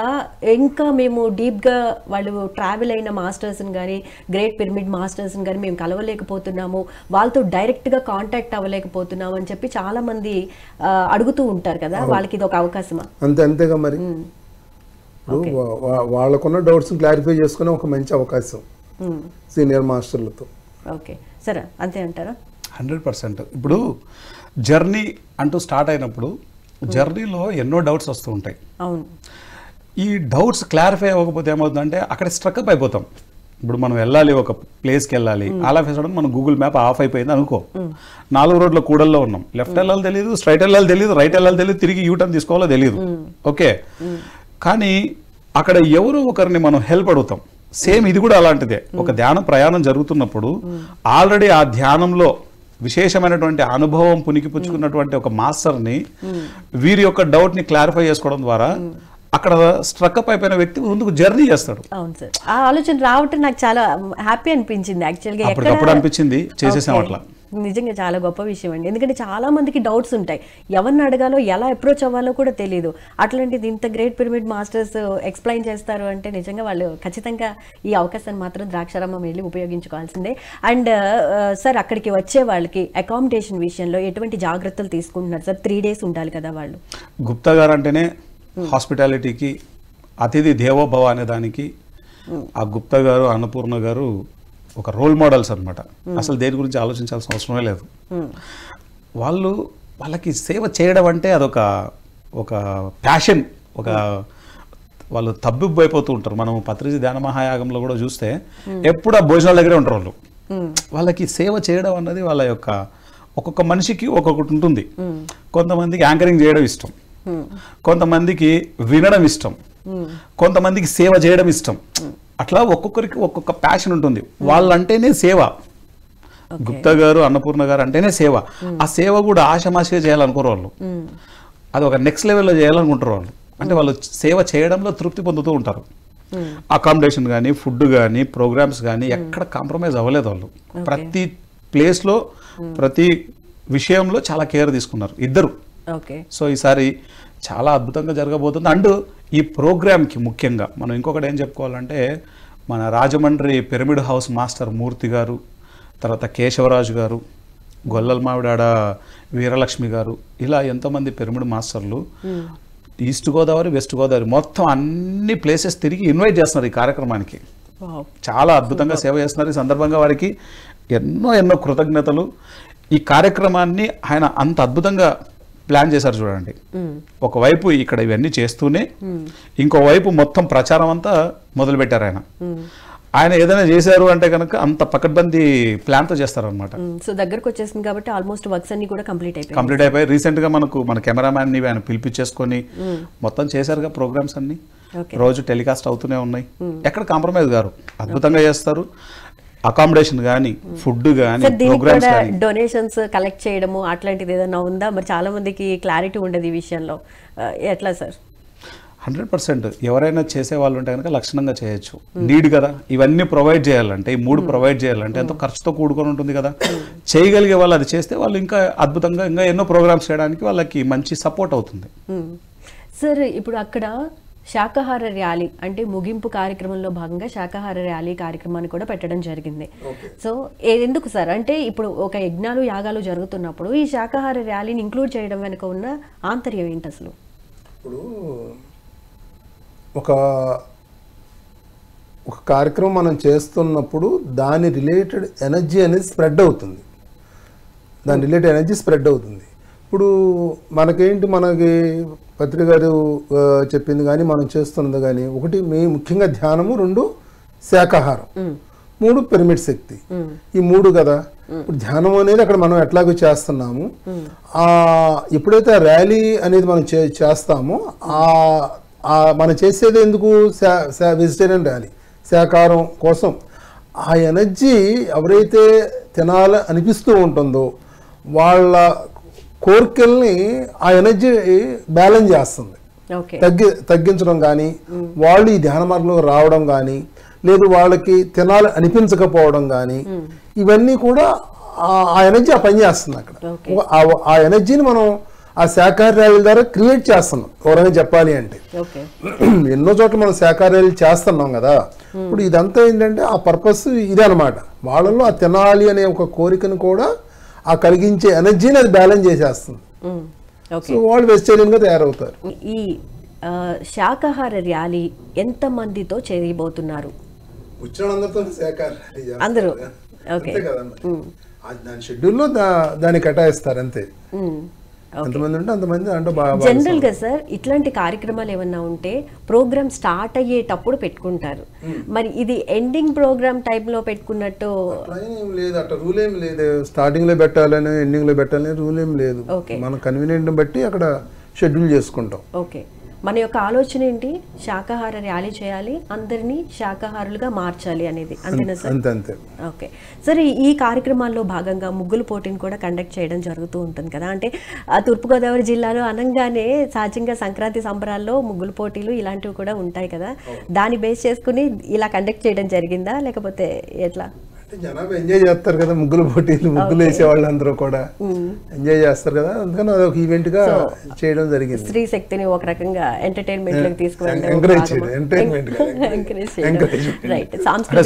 ఇంకా మేము డీప్గా వాళ్ళు ట్రావెల్ అయిన మాస్టర్స్ని కానీ గ్రేట్ పిరమిడ్ మాస్టర్స్ని కానీ మేము కలవలేకపోతున్నాము, వాళ్ళతో డైరెక్ట్గా కాంటాక్ట్ అవ్వలేకపోతున్నాము అని చెప్పి చాలామంది అడుగుతూ ఉంటారు కదా, వాళ్ళకి ఇది ఒక అవకాశమా? అంతేగా మరి వాళ్ళకున్న డౌట్స్ క్లారిఫై చేసుకునే ఒక మంచి అవకాశం సీనియర్ మాస్టర్లతో. ఓకే సరే, అంతే అంటారా? 100%. ఇప్పుడు జర్నీ అంటూ స్టార్ట్ అయినప్పుడు జర్నీలో ఎన్నో డౌట్స్ వస్తూ ఉంటాయి. అవును. ఈ డౌట్స్ క్లారిఫై అవ్వకపోతే ఏమవుతుందంటే అక్కడ స్ట్రక్అప్ అయిపోతాం. ఇప్పుడు మనం వెళ్ళాలి, ఒక ప్లేస్కి వెళ్ళాలి, అలా ఫేసడం మనం గూగుల్ మ్యాప్ ఆఫ్ అయిపోయింది అనుకో, 4 రోడ్ల కూడల్లో ఉన్నాం, లెఫ్ట్ వెళ్ళాలి తెలియదు, స్ట్రైట్ వెళ్ళాలి తెలియదు, రైట్ వెళ్ళాలి తెలియదు, తిరిగి యూటర్న్ తీసుకోవాలో తెలియదు. ఓకే, కానీ అక్కడ ఎవరో ఒకరిని మనం హెల్ప్ అడుగుతాం. సేమ్ ఇది కూడా అలాంటిదే. ఒక ధ్యాన ప్రయాణం జరుగుతున్నప్పుడు ఆల్రెడీ ఆ ధ్యానంలో విశేషమైనటువంటి అనుభవం పుణికిపుచ్చుకున్నటువంటి ఒక మాస్టర్ని వీరి యొక్క డౌట్ ని క్లారిఫై చేసుకోవడం ద్వారా అక్కడ స్ట్రక్అప్ అయిపోయిన వ్యక్తి ముందుకు జర్నీ చేస్తాడు. అవును సార్, ఆ ఆలోచన రావటం నాకు చాలా హ్యాపీ అనిపించింది. యాక్చువల్గా అప్పటికప్పుడు అనిపించింది, చేసేసాం అట్లా. నిజంగా చాలా గొప్ప విషయం అండి. ఎందుకంటే చాలా మందికి డౌట్స్ ఉంటాయి, ఎవరిని అడగాలో ఎలా అప్రోచ్ అవ్వాలో కూడా తెలియదు. అట్లాంటిది ఇంత గ్రేట్ పిరమిడ్ మాస్టర్స్ ఎక్స్ప్లెయిన్ చేస్తారు అంటే నిజంగా వాళ్ళు ఖచ్చితంగా ఈ అవకాశాన్ని మాత్రం ద్రాక్షారామం వెళ్ళి ఉపయోగించుకోవాల్సిందే. అండ్ సార్, అక్కడికి వచ్చే వాళ్ళకి అకామిడేషన్ విషయంలో ఎటువంటి జాగ్రత్తలు తీసుకుంటున్నారు సార్? 3 days ఉండాలి కదా వాళ్ళు. గుప్తా గారు అంటేనే హాస్పిటాలిటీకి అతిథి దేవోభవ అనే దానికి ఆ గుప్తా గారు, అన్నపూర్ణ గారు ఒక రోల్ మోడల్స్ అనమాట. అసలు దేని గురించి ఆలోచించాల్సిన అవసరమే లేదు. వాళ్ళకి సేవ చేయడం అంటే అదొక ప్యాషన్, వాళ్ళు తబ్బిబ్బు అయిపోతూ ఉంటారు. మనం పత్రిజీ ధ్యాన మహాయాగంలో కూడా చూస్తే ఎప్పుడు ఆ భోజనాల దగ్గరే ఉంటారు వాళ్ళు. వాళ్ళకి సేవ చేయడం అన్నది వాళ్ళ యొక్క ఒక్కొక్క మనిషికి ఒక్కొక్కటి ఉంటుంది. కొంతమందికి యాంకరింగ్ చేయడం ఇష్టం, కొంతమందికి వినడం ఇష్టం, కొంతమందికి సేవ చేయడం ఇష్టం. అట్లా ఒక్కొక్కరికి ఒక్కొక్క ప్యాషన్ ఉంటుంది. వాళ్ళంటేనే సేవ. గుప్తా గారు, అన్నపూర్ణ గారు అంటేనే సేవ. ఆ సేవ కూడా ఆషమాషిగా చేయాలనుకోరు వాళ్ళు, అది ఒక నెక్స్ట్ లెవెల్లో చేయాలనుకుంటారు వాళ్ళు. అంటే వాళ్ళు సేవ చేయడంలో తృప్తి పొందుతూ ఉంటారు. అకామిడేషన్ కానీ, ఫుడ్ కానీ, ప్రోగ్రామ్స్ కానీ ఎక్కడ కాంప్రమైజ్ అవ్వలేదు వాళ్ళు. ప్రతి ప్లేస్లో, ప్రతి విషయంలో చాలా కేర్ తీసుకున్నారు ఇద్దరు. సో ఈసారి చాలా అద్భుతంగా జరగబోతుంది. అండ్ ఈ ప్రోగ్రామ్కి ముఖ్యంగా మనం ఇంకొకటి ఏం చెప్పుకోవాలంటే, మన రాజమండ్రి పిరమిడ్ హౌస్ మాస్టర్ మూర్తి గారు, తర్వాత కేశవరాజు గారు, గొల్లల మావిడాడ వీరలక్ష్మి గారు, ఇలా ఎంతోమంది పిరమిడ్ మాస్టర్లు ఈస్ట్ గోదావరి, వెస్ట్ గోదావరి మొత్తం అన్ని ప్లేసెస్ తిరిగి ఇన్వైట్ చేస్తున్నారు ఈ కార్యక్రమానికి. చాలా అద్భుతంగా సేవ చేస్తున్నారు. ఈ సందర్భంగా వారికి ఎన్నో కృతజ్ఞతలు. ఈ కార్యక్రమాన్ని ఆయన అంత అద్భుతంగా ప్లాన్ చేశారు చూడండి. ఒకవైపు ఇక్కడ ఇవన్నీ చేస్తూనే ఇంకోవైపు మొత్తం ప్రచారం అంతా మొదలు పెట్టారు ఆయన ఏదైనా చేశారు అంటే కనుక అంత పకడ్బందీ ప్లాన్ తో చేస్తారనమాట. సో దగ్గరకు వచ్చేసింది కాబట్టి ఆల్మోస్ట్ వర్క్స్ అన్ని కూడా కంప్లీట్ అయిపోయి రీసెంట్ గా మన కెమెరామ్యాన్ ని ఆయన పిలిపించేసుకొని మొత్తం చేశారుగా. ప్రోగ్రామ్స్ అన్ని రోజు టెలికాస్ట్ అవుతూనే ఉన్నాయి. ఎక్కడ కాంప్రమైజ్ గారు అద్భుతంగా చేస్తారు. అకామిడేషన్ కానీ, ఫుడ్ కానీ, ప్రోగ్రామ్స్ కానీ, డొనేషన్స్ కలెక్ట్ చేయడము అట్లాంటిది ఏదైనా ఉందా? మరి చాలా మందికి క్లారిటీ ఉండదు ఈ విషయంలో, ఎట్లా సార్? 100% ఎవరైనా చేసే వాళ్ళు ఉంటే కనుక లక్షణంగా చేయొచ్చు. నీడ్ కదా ఇవన్నీ ప్రొవైడ్ చేయాలంటే, ఈ 3 ప్రొవైడ్ చేయాలంటే ఎంతో ఖర్చుతో కూడుకొని ఉంటుంది కదా. చేయగలిగే వాళ్ళు అది చేస్తే వాళ్ళు ఇంకా అద్భుతంగా ఇంకా ఎన్నో ప్రోగ్రామ్స్ చేయడానికి వాళ్ళకి మంచి సపోర్ట్ అవుతుంది. సార్, ఇప్పుడు అక్కడ శాకాహార ర్యాలీ అంటే ముగింపు కార్యక్రమంలో భాగంగా శాకాహార ర్యాలీ కార్యక్రమాన్ని కూడా పెట్టడం జరిగింది. సో ఎందుకు సార్ అంటే ఇప్పుడు ఒక యజ్ఞాలు యాగాలు జరుగుతున్నప్పుడు ఈ శాకాహార ర్యాలీని ఇంక్లూడ్ చేయడం వెనుక ఉన్న ఆంతర్యం ఏంటి అసలు? ఇప్పుడు ఒక కార్యక్రమం మనం చేస్తున్నప్పుడు దాని రిలేటెడ్ ఎనర్జీ అనేది స్ప్రెడ్ అవుతుంది. ఇప్పుడు మనకి పత్రిక గారు చెప్పింది కానీ మనం చేస్తున్నది కానీ, ఒకటి ముఖ్యంగా ధ్యానము, 2 శాకాహారం, 3 పిరమిడ్ శక్తి. ఈ 3 కదా. ఇప్పుడు ధ్యానం అనేది అక్కడ మనం ఎట్లాగో చేస్తున్నాము. ఎప్పుడైతే ర్యాలీ అనేది మనం చేస్తామో మనం చేసేది ఎందుకు? వెజిటేరియన్ ర్యాలీ, శాకాహారం కోసం. ఆ ఎనర్జీ ఎవరైతే తినాలి అనిపిస్తూ ఉంటుందో వాళ్ళ కోరికల్ని ఆ ఎనర్జీ బ్యాలెన్స్ చేస్తుంది. తగ్గించడం కానీ, వాళ్ళు ఈ ధ్యాన మార్గంలో రావడం కానీ, లేదు వాళ్ళకి తినాలి అనిపించకపోవడం కానీ, ఇవన్నీ కూడా ఆ ఎనర్జీ పని చేస్తుంది అక్కడ. ఆ ఎనర్జీని మనం ఆ శాకాహార ర్యాలీల ద్వారా క్రియేట్ చేస్తున్నాం. ఎవరైనా చెప్పాలి అంటే ఎన్నో చోట్ల మనం శాకాహార ర్యాలీలు చేస్తున్నాం కదా. ఇప్పుడు ఇదంతా ఏంటంటే ఆ పర్పస్ ఇదే అనమాట. వాళ్ళలో ఆ తినాలి అనే ఒక కోరికను కూడా ఆ కలిగించే ఎనర్జీని అది బ్యాలెన్స్ చేసేస్తుంది. సో వాళ్ళు వెజిటేరియన్ గా తయారవుతారు. ఈ శాకాహార ర్యాలీ ఎంత మందితో చేయబోతున్నారు? అందరూ దాని షెడ్యూల్లో దాన్ని కేటాయిస్తారు అంతే. ఎంతమంది ఉంటే అంతమంది. అంటే జనరల్ గా సార్ ఇట్లాంటి కార్యక్రమాలు ఏమన్నా ఉంటే ప్రోగ్రామ్ స్టార్ట్ అయ్యేటప్పుడు పెట్టుకుంటారు. మరి ఇది ఎండింగ్ ప్రోగ్రామ్ టైప్ లో పెట్టుకున్నట్టు లేదు, అట్లా రూల్ ఏం లేదు. స్టార్టింగ్ లో పెట్టాలని ఎండింగ్ లో పెట్టాలని రూల్ ఏం లేదు. మన కన్వీనియంట్ బట్టి అక్కడ షెడ్యూల్ చేసుకుంటాం. ఓకే, మన యొక్క ఆలోచన ఏంటి? శాకాహార ర్యాలీ చేయాలి, అందరినీ శాకాహారులుగా మార్చాలి అనేది, అంతేనా సార్? అంతే. ఓకే సార్, ఈ కార్యక్రమాల్లో భాగంగా ముగ్గుల పోటీని కూడా కండక్ట్ చేయడం జరుగుతూ ఉంటుంది కదా. అంటే తూర్పుగోదావరి జిల్లాలో అనగానే సహజంగా సంక్రాంతి సంబరాల్లో ముగ్గుల పోటీలు ఇలాంటివి కూడా ఉంటాయి కదా. దాన్ని బేస్ చేసుకుని ఇలా కండక్ట్ చేయడం జరిగిందా, లేకపోతే ఎట్లా? జనాభా ఎంజాయ్ చేస్తారు కదా, ముగ్గులు పోటీలు, ముగ్గులు వేసే వాళ్ళందరూ కూడా ఎంజాయ్ చేస్తారు కదా. అందుకని అదొక ఈవెంట్ గా చేయడం జరిగింది. స్త్రీ శక్తిని ఒక రకంగా ఎంటర్టైన్మెంట్ లోకి తీసుకువెళ్ళడం,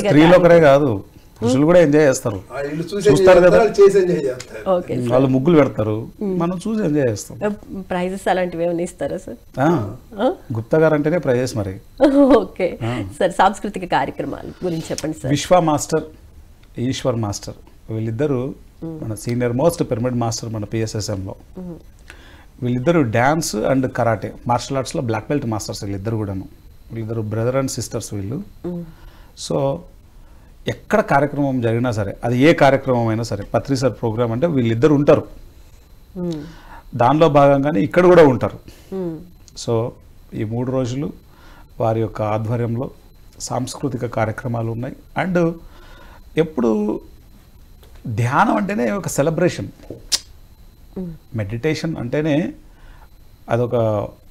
స్త్రీలు ఒకరే కాదు, పురుషులు కూడా ఎంజాయ్ చేస్తారు. చూస్తారు కదా, వాళ్ళు ముగ్గులు పెడతారు, మనం చూసి ఎంజాయ్ చేస్తాం. ప్రైజెస్ అలాంటివి ఏమైనా ఇస్తారా సార్? గుప్తా గారు అంటేనే ప్రైజెస్ మరి. ఓకే సార్, సాంస్కృతిక కార్యక్రమాల గురించి చెప్పండి సార్. విశ్వ మాస్టర్, ఈశ్వర్ మాస్టర్, వీళ్ళిద్దరు మన సీనియర్ మోస్ట్ పిరమిడ్ మాస్టర్ మన PSSM-లో. వీళ్ళిద్దరు డ్యాన్స్ అండ్ కరాటే మార్షల్ ఆర్ట్స్లో బ్లాక్ బెల్ట్ మాస్టర్స్ వీళ్ళిద్దరు కూడాను. వీళ్ళిద్దరు బ్రదర్ అండ్ సిస్టర్స్ వీళ్ళు. సో ఎక్కడ కార్యక్రమం జరిగినా సరే, అది ఏ కార్యక్రమం అయినా సరే, పత్రి సార్ ప్రోగ్రామ్ అంటే వీళ్ళిద్దరు ఉంటారు. దానిలో భాగంగానే ఇక్కడ కూడా ఉంటారు. సో ఈ 3 రోజులు వారి యొక్క ఆధ్వర్యంలో సాంస్కృతిక కార్యక్రమాలు ఉన్నాయి. అండ్ ఎప్పుడు ధ్యానం అంటేనే ఒక సెలబ్రేషన్, మెడిటేషన్ అంటేనే అదొక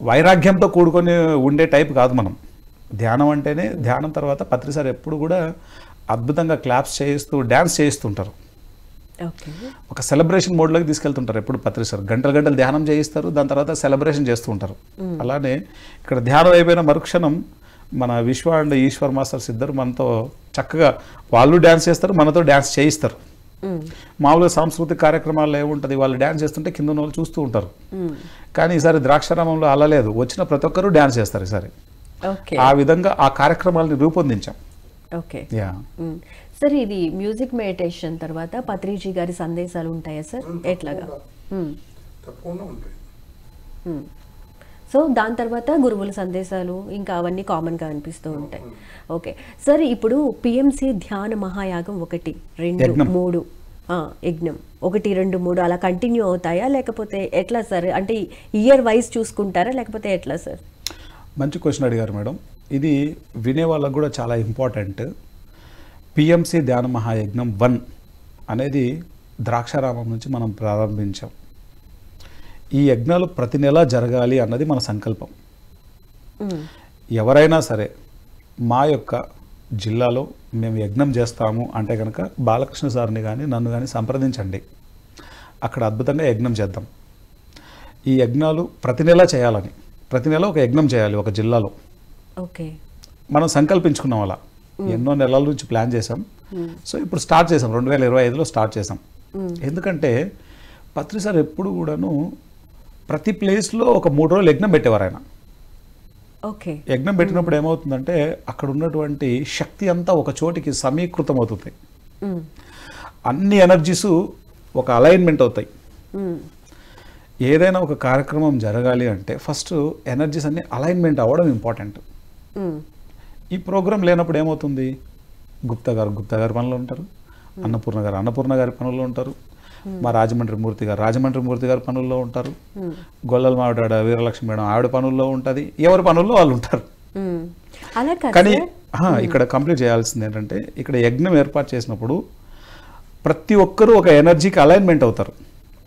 వైరాగ్యంతో కూడుకొని ఉండే టైప్ కాదు మనం. ధ్యానం అంటేనే, ధ్యానం తర్వాత పత్రి సార్ ఎప్పుడు కూడా అద్భుతంగా క్లాప్స్ చేయిస్తూ డ్యాన్స్ చేయిస్తుంటారు. ఒక సెలబ్రేషన్ మోడ్లోకి తీసుకెళ్తుంటారు ఎప్పుడు పత్రి సార్. గంటలు ధ్యానం చేయిస్తారు, దాని తర్వాత సెలబ్రేషన్ చేస్తూ ఉంటారు. అలానే ఇక్కడ ధ్యానం అయిపోయిన మరుక్షణం మన విశ్వ అండ్ ఈశ్వర్ మాస్టర్స్ ఇద్దరు మనతో చక్కగా వాళ్ళు డ్యాన్స్ చేస్తారు, మనతో డ్యాన్స్ చేయిస్తారు. మామూలుగా సాంస్కృతిక కార్యక్రమాల్లో ఏముంటుంది, వాళ్ళు డ్యాన్స్ చేస్తుంటే కింద వాళ్ళు చూస్తూ ఉంటారు. కానీ ఈసారి ద్రాక్షారామంలో అలా లేదు, వచ్చిన ప్రతి ఒక్కరూ డ్యాన్స్ చేస్తారు ఈసారి. ఆ విధంగా ఆ కార్యక్రమాలని రూపొందించాం. ఓకే సార్, ఇది మ్యూజిక్ మెడిటేషన్ తర్వాత పత్రిజీ గారి సందేశాలు ఉంటాయా సార్? ఎట్లాగా? సో దాని తర్వాత గురువుల సందేశాలు ఇంకా అవన్నీ కామన్గా అనిపిస్తూ ఉంటాయి. ఓకే సార్, ఇప్పుడు PMC ధ్యాన మహాయాగం 1, 2, 3 యజ్ఞం 1, 2, 3 అలా కంటిన్యూ అవుతాయా, లేకపోతే ఎట్లా సార్? అంటే ఇయర్ వైజ్ చూసుకుంటారా, లేకపోతే ఎట్లా సార్? మంచి క్వశ్చన్ అడిగారు మేడం. ఇది వినే వాళ్ళకు కూడా చాలా ఇంపార్టెంట్. PMC ధ్యాన మహాయజ్ఞం 1 అనేది ద్రాక్షారామం నుంచి మనం ప్రారంభించాం. ఈ యజ్ఞాలు ప్రతి నెల జరగాలి అన్నది మన సంకల్పం. ఎవరైనా సరే మా యొక్క జిల్లాలో మేము యజ్ఞం చేస్తాము అంటే కనుక బాలకృష్ణ సార్ని కానీ నన్ను కానీ సంప్రదించండి, అక్కడ అద్భుతంగా యజ్ఞం చేద్దాం. ఈ యజ్ఞాలు ప్రతి నెల చేయాలని, ప్రతి నెల ఒక యజ్ఞం చేయాలి ఒక జిల్లాలో. ఓకే. మనం సంకల్పించుకున్నాం అలా ఎన్నో నెలల నుంచి ప్లాన్ చేసాం. సో ఇప్పుడు స్టార్ట్ చేసాం, 2025లో స్టార్ట్ చేసాం. ఎందుకంటే పత్రి సార్ ఎప్పుడు కూడాను ప్రతి ప్లేస్లో ఒక 3 రోజులు యజ్ఞం పెట్టేవారు ఆయన. ఓకే. యజ్ఞం పెట్టినప్పుడు ఏమవుతుందంటే అక్కడ ఉన్నటువంటి శక్తి అంతా ఒక చోటికి సమీకృతం అవుతుంది. అన్ని ఎనర్జీస్ ఒక అలైన్మెంట్ అవుతాయి. ఏదైనా ఒక కార్యక్రమం జరగాలి అంటే ఫస్ట్ ఎనర్జీస్ అన్ని అలైన్మెంట్ అవ్వడం ఇంపార్టెంట్. ఈ ప్రోగ్రాం లేనప్పుడు ఏమవుతుంది, గుప్తా గారు పనులు ఉంటారు, అన్నపూర్ణ గారి పనుల్లో ఉంటారు, మా రాజమండ్రి మూర్తి గారి పనుల్లో ఉంటారు, గొల్లల మావిడ వీరలక్ష్మి మేడం ఆవిడ పనుల్లో ఉంటుంది, ఎవరి పనుల్లో వాళ్ళు ఉంటారు. కానీ ఇక్కడ కంప్లీట్ చేయాల్సింది ఏంటంటే ఇక్కడ యజ్ఞం ఏర్పాటు చేసినప్పుడు ప్రతి ఒక్కరూ ఒక ఎనర్జీకి అలైన్మెంట్ అవుతారు.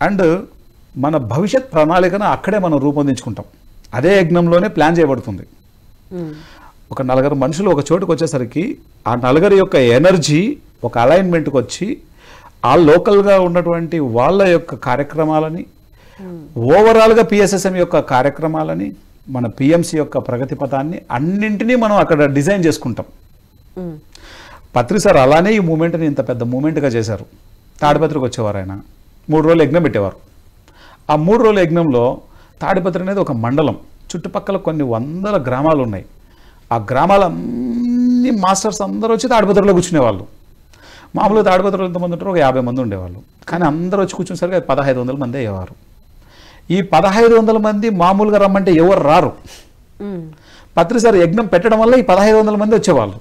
అండ్ మన భవిష్యత్ ప్రణాళికను అక్కడే మనం రూపొందించుకుంటాం. అదే యజ్ఞంలోనే ప్లాన్ చేయబడుతుంది. ఒక 4 మనుషులు ఒక చోటుకు వచ్చేసరికి ఆ 4 యొక్క ఎనర్జీ ఒక అలైన్మెంట్కి వచ్చి ఆ లోకల్గా ఉన్నటువంటి వాళ్ళ యొక్క కార్యక్రమాలని, ఓవరాల్గా పిఎస్ఎస్ఎం యొక్క కార్యక్రమాలని, మన పిఎంసి యొక్క ప్రగతి పథాన్ని అన్నింటినీ మనం అక్కడ డిజైన్ చేసుకుంటాం. పత్రి సార్ అలానే ఈ మూమెంట్ని ఇంత పెద్ద మూమెంట్గా చేశారు. తాడిపత్రికి వచ్చేవారు ఆయన, 3 రోజులు యజ్ఞం పెట్టేవారు. ఆ 3 రోజుల యజ్ఞంలో తాడిపత్రి అనేది ఒక మండలం, చుట్టుపక్కల కొన్ని వందల గ్రామాలు ఉన్నాయి. ఆ గ్రామాలన్నీ మాస్టర్స్ అందరూ వచ్చి తాడిపత్రిలో కూర్చునేవాళ్ళు. మామూలుగా తాడిపత్రిలో ఎంతమంది ఉంటారో ఒక 50 మంది ఉండేవాళ్ళు. కానీ అందరూ వచ్చి కూర్చునేసరికి 1500 మంది అయ్యేవారు. ఈ 1500 మంది మామూలుగా రమ్మంటే ఎవరు రారు. పత్రి సార్ యజ్ఞం పెట్టడం వల్ల ఈ 1500 మంది వచ్చేవాళ్ళు.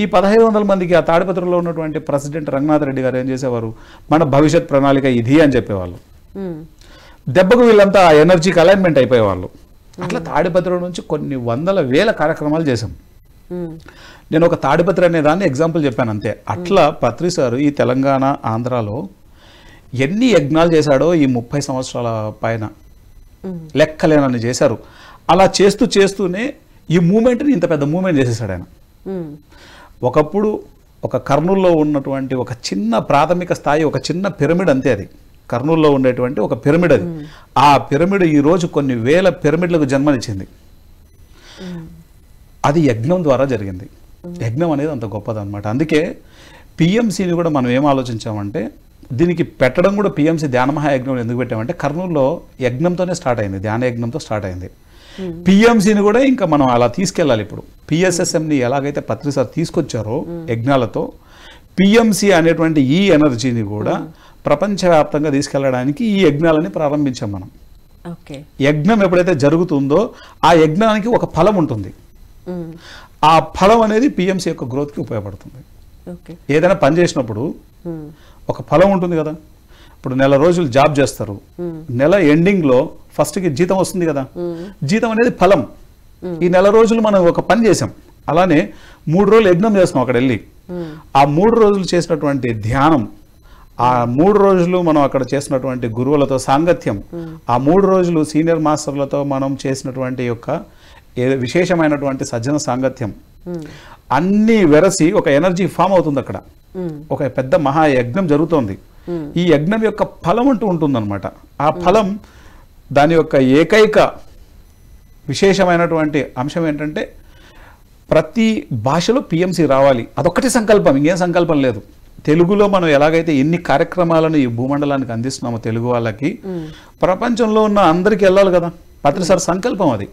ఈ 1500 మందికి ఆ తాడిపత్రిలో ఉన్నటువంటి ప్రెసిడెంట్ రంగనాథ్ రెడ్డి గారు ఏం చేసేవారు, మన భవిష్యత్ ప్రణాళిక ఇది అని చెప్పేవాళ్ళు. దెబ్బకు వీళ్ళంతా ఎనర్జీకి అలైన్మెంట్ అయిపోయేవాళ్ళు. అట్లా తాడిపత్రి నుంచి కొన్ని వందల వేల కార్యక్రమాలు చేశాం. నేను ఒక తాడిపత్రి అనే దాన్ని ఎగ్జాంపుల్ చెప్పాను అంతే. అట్లా పత్రి సార్ ఈ తెలంగాణ ఆంధ్రాలో ఎన్ని యజ్ఞాలు చేశాడో ఈ 30 సంవత్సరాల పైన లెక్కలేనని చేశారు. అలా చేస్తూనే ఈ మూమెంట్ని ఇంత పెద్ద మూమెంట్ చేసేసాడు ఆయన. ఒకప్పుడు ఒక కర్నూలులో ఉన్నటువంటి ఒక చిన్న ప్రాథమిక స్థాయి, ఒక చిన్న పిరమిడ్ అంతే. అది కర్నూలులో ఉండేటువంటి ఒక పిరమిడ్. అది ఆ పిరమిడ్ ఈరోజు కొన్ని వేల పిరమిడ్లకు జన్మనిచ్చింది. అది యజ్ఞం ద్వారా జరిగింది. యజ్ఞం అనేది అంత గొప్పదన్నమాట. అందుకే పిఎంసిని కూడా మనం ఏం ఆలోచించామంటే దీనికి పెట్టడం కూడా పిఎంసి ధ్యాన మహాయజ్ఞం ఎందుకు పెట్టామంటే కర్నూలులో యజ్ఞంతోనే స్టార్ట్ అయింది, ధ్యాన యజ్ఞంతో స్టార్ట్ అయింది. పిఎంసిని కూడా ఇంకా మనం అలా తీసుకెళ్ళాలి. ఇప్పుడు పిఎస్ఎస్ఎంని ఎలాగైతే పత్రి సార్ తీసుకొచ్చారో యజ్ఞాలతో, పిఎంసి అనేటువంటి ఈ ఎనర్జీని కూడా ప్రపంచవ్యాప్తంగా తీసుకెళ్ళడానికి ఈ యజ్ఞాలని ప్రారంభించాం మనం. యజ్ఞం ఎప్పుడైతే జరుగుతుందో ఆ యజ్ఞానికి ఒక ఫలం ఉంటుంది. ఆ ఫలం అనేది పిఎంసి యొక్క గ్రోత్కి ఉపయోగపడుతుంది. ఏదైనా పని చేసినప్పుడు ఒక ఫలం ఉంటుంది కదా. ఇప్పుడు నెల రోజులు జాబ్ చేస్తారు, నెల ఎండింగ్లో ఫస్ట్కి జీతం వస్తుంది కదా. జీతం అనేది ఫలం. ఈ నెల రోజులు మనం ఒక పని చేసాం, అలానే 3 రోజులు యజ్ఞం చేస్తాం అక్కడ వెళ్ళి. ఆ 3 రోజులు చేసినటువంటి ధ్యానం, ఆ 3 రోజులు మనం అక్కడ చేసినటువంటి గురువులతో సాంగత్యం, ఆ 3 రోజులు సీనియర్ మాస్టర్లతో మనం చేసినటువంటి యొక్క విశేషమైనటువంటి సజ్జన సాంగత్యం అన్నీ వెరసి ఒక ఎనర్జీ ఫామ్ అవుతుంది అక్కడ. ఒక పెద్ద మహాయజ్ఞం జరుగుతోంది. ఈ యజ్ఞం యొక్క ఫలం అంటూ ఉంటుందన్నమాట. ఆ ఫలం దాని యొక్క ఏకైక విశేషమైనటువంటి అంశం ఏంటంటే ప్రతి భాషలో పిఎంసి రావాలి. అదొక్కటి సంకల్పం, ఇంకేం సంకల్పం లేదు. తెలుగులో మనం ఎలాగైతే ఎన్ని కార్యక్రమాలను ఈ భూమండలానికి అందిస్తున్నామో తెలుగు వాళ్ళకి, ప్రపంచంలో ఉన్న అందరికీ వెళ్ళాలి కదా. పత్రి సార్ సంకల్పం అది.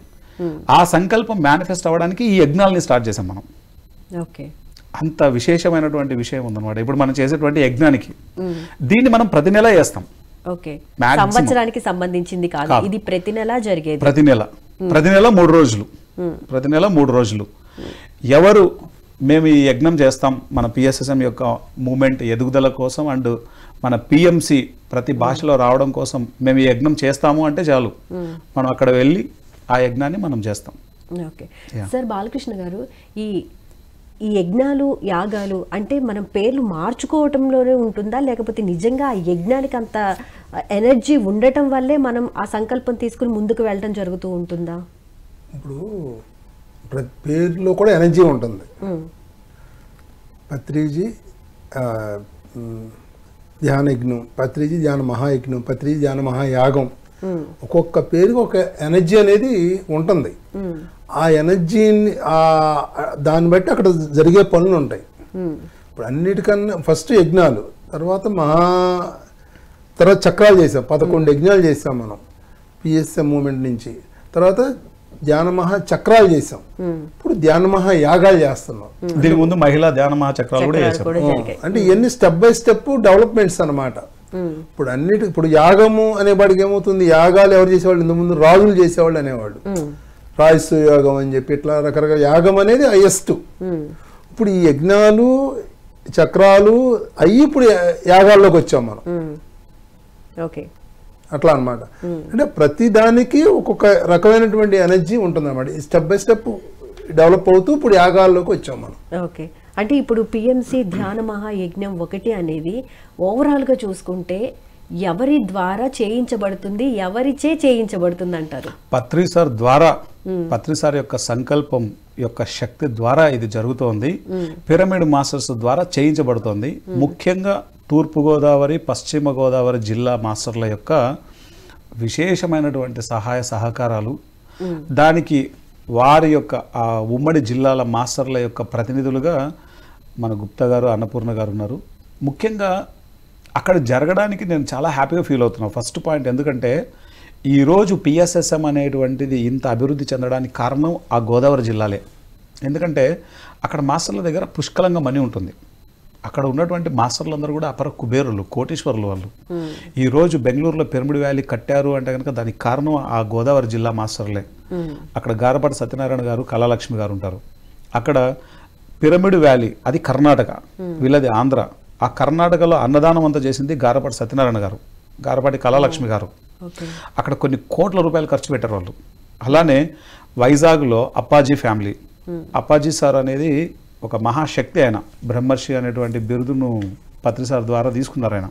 ఆ సంకల్పం మేనిఫెస్ట్ అవ్వడానికి ఈ యజ్ఞాలని స్టార్ట్ చేసాం మనం. అంత విశేషమైనటువంటి విషయం ఉందన్నమాట ఇప్పుడు మనం చేసేటువంటి యజ్ఞానికి. దీన్ని మనం ప్రతి నెల చేస్తాం. సంవత్సరానికి సంబంధించింది కాదు, ఇది ప్రతి నెల జరిగేది. ప్రతి నెల 3 రోజులు, ప్రతి నెల 3 రోజులు. ఎవరు మేము ఈ యజ్ఞం చేస్తాం మన పిఎస్ఎస్ఎం యొక్క మూమెంట్ ఎదుగుదల కోసం అండ్ మన పిఎంసి ప్రతి భాషలో రావడం కోసం మేము ఈ యజ్ఞం చేస్తాము అంటే చాలు, మనం అక్కడ వెళ్ళి ఆ యజ్ఞాన్ని మనం చేస్తాం. Okay sir. బాలకృష్ణ గారు, ఈ యజ్ఞాలు యాగాలు అంటే మనం పేర్లు మార్చుకోవటంలోనే ఉంటుందా, లేకపోతే నిజంగా ఆ యజ్ఞానికి అంత ఎనర్జీ ఉండటం వల్లే మనం ఆ సంకల్పం తీసుకుని ముందుకు వెళ్ళడం జరుగుతూ ఉంటుందా? ఇప్పుడు ప్రతి పేరులో కూడా ఎనర్జీ ఉంటుంది. పత్రిజీ ధ్యాన యజ్ఞం, పత్రిజీ ధ్యాన మహాయజ్ఞం, పత్రిజీ ధ్యాన మహాయాగం, ఒక్కొక్క పేరుకి ఒక ఎనర్జీ అనేది ఉంటుంది. ఆ ఎనర్జీని దాన్ని బట్టి అక్కడ జరిగే పనులు ఉంటాయి. ఇప్పుడు అన్నిటికన్నా ఫస్ట్ యజ్ఞాలు, తర్వాత తర్వాత చక్రాలు చేసాం, 11 యజ్ఞాలు చేసాం మనం పిఎస్ఎం మూమెంట్ నుంచి. తర్వాత ధ్యాన మహా చక్రాలు చేసాం, ఇప్పుడు ధ్యాన మహా యాగాలు చేస్తున్నాం. దీని ముందు మహిళా ధ్యాన మహా చక్రాలు కూడా చేసాం. అంటే ఇవన్నీ స్టెప్ బై స్టెప్ డెవలప్మెంట్స్ అన్నమాట. ఇప్పుడు యాగము అనేవాడికి ఏమవుతుంది, యాగాలు ఎవరు చేసేవాళ్ళు, ఇంత ముందు రాజులు చేసేవాళ్ళు అనేవాళ్ళు, రాజసు యాగం అని చెప్పి ఇట్లా రకరకాల యాగం అనేది హైయెస్ట్. ఇప్పుడు ఈ యజ్ఞాలు చక్రాలు అయ్యి ఇప్పుడు యాగాల్లోకి వచ్చాం మనం. ఓకే, అట్లా అన్నమాట. అంటే ప్రతి దానికి ఒక్కొక్క రకమైనటువంటి ఎనర్జీ ఉంటుంది అన్నమాట. స్టెప్ బై స్టెప్ డెవలప్ అవుతూ ఇప్పుడు యాగాల్లోకి వచ్చాం మనం. ఓకే, అంటే ఇప్పుడు పిఎంసి ధ్యాన మహాయజ్ఞం 1 అనేది ఓవరాల్గా చూసుకుంటే ఎవరి ద్వారా చేయించబడుతుంది, ఎవరిచే చేయించబడుతుంది అంటారు? పత్రి సార్ ద్వారా, పత్రి సార్ యొక్క సంకల్పం యొక్క శక్తి ద్వారా ఇది జరుగుతోంది. పిరమిడ్ మాస్టర్స్ ద్వారా చేయించబడుతోంది. ముఖ్యంగా తూర్పుగోదావరి, పశ్చిమ గోదావరి జిల్లా మాస్టర్ల యొక్క విశేషమైనటువంటి సహాయ సహకారాలు, దానికి వారి యొక్క ఆ ఉమ్మడి జిల్లాల మాస్టర్ల యొక్క ప్రతినిధులుగా మన గుప్తా గారు, అన్నపూర్ణ గారు ఉన్నారు. ముఖ్యంగా అక్కడ జరగడానికి నేను చాలా హ్యాపీగా ఫీల్ అవుతున్నాను. ఫస్ట్ పాయింట్, ఎందుకంటే ఈరోజు పిఎస్ఎస్ఎం అనేటువంటిది ఇంత అభివృద్ధి చెందడానికి కారణం ఆ గోదావరి జిల్లాలే. ఎందుకంటే అక్కడ మాస్టర్ల దగ్గర పుష్కలంగా మనీ ఉంటుంది. అక్కడ ఉన్నటువంటి మాస్టర్లందరూ కూడా అపర కుబేరులు, కోటీశ్వరులు వాళ్ళు. ఈరోజు బెంగళూరులో పిరమిడ్ వ్యాలీ కట్టారు అంటే కనుక దానికి కారణం ఆ గోదావరి జిల్లా మాస్టర్లే. అక్కడ గారపాటి సత్యనారాయణ గారు, కళాలక్ష్మి గారు ఉంటారు. అక్కడ పిరమిడ్ వ్యాలీ అది కర్ణాటక, వీళ్ళది ఆంధ్ర. ఆ కర్ణాటకలో అన్నదానం అంతా చేసింది గారపాటి సత్యనారాయణ గారు, గారపాటి కళాలక్ష్మి గారు. అక్కడ కొన్ని కోట్ల రూపాయలు ఖర్చు పెట్టారు వాళ్ళు. అలానే వైజాగ్లో అప్పాజీ ఫ్యామిలీ, అప్పాజీ సార్ అనేది ఒక మహాశక్తి. ఆయన బ్రహ్మర్షి అనేటువంటి బిరుదును పత్రి సార్ ద్వారా తీసుకున్నారు ఆయన.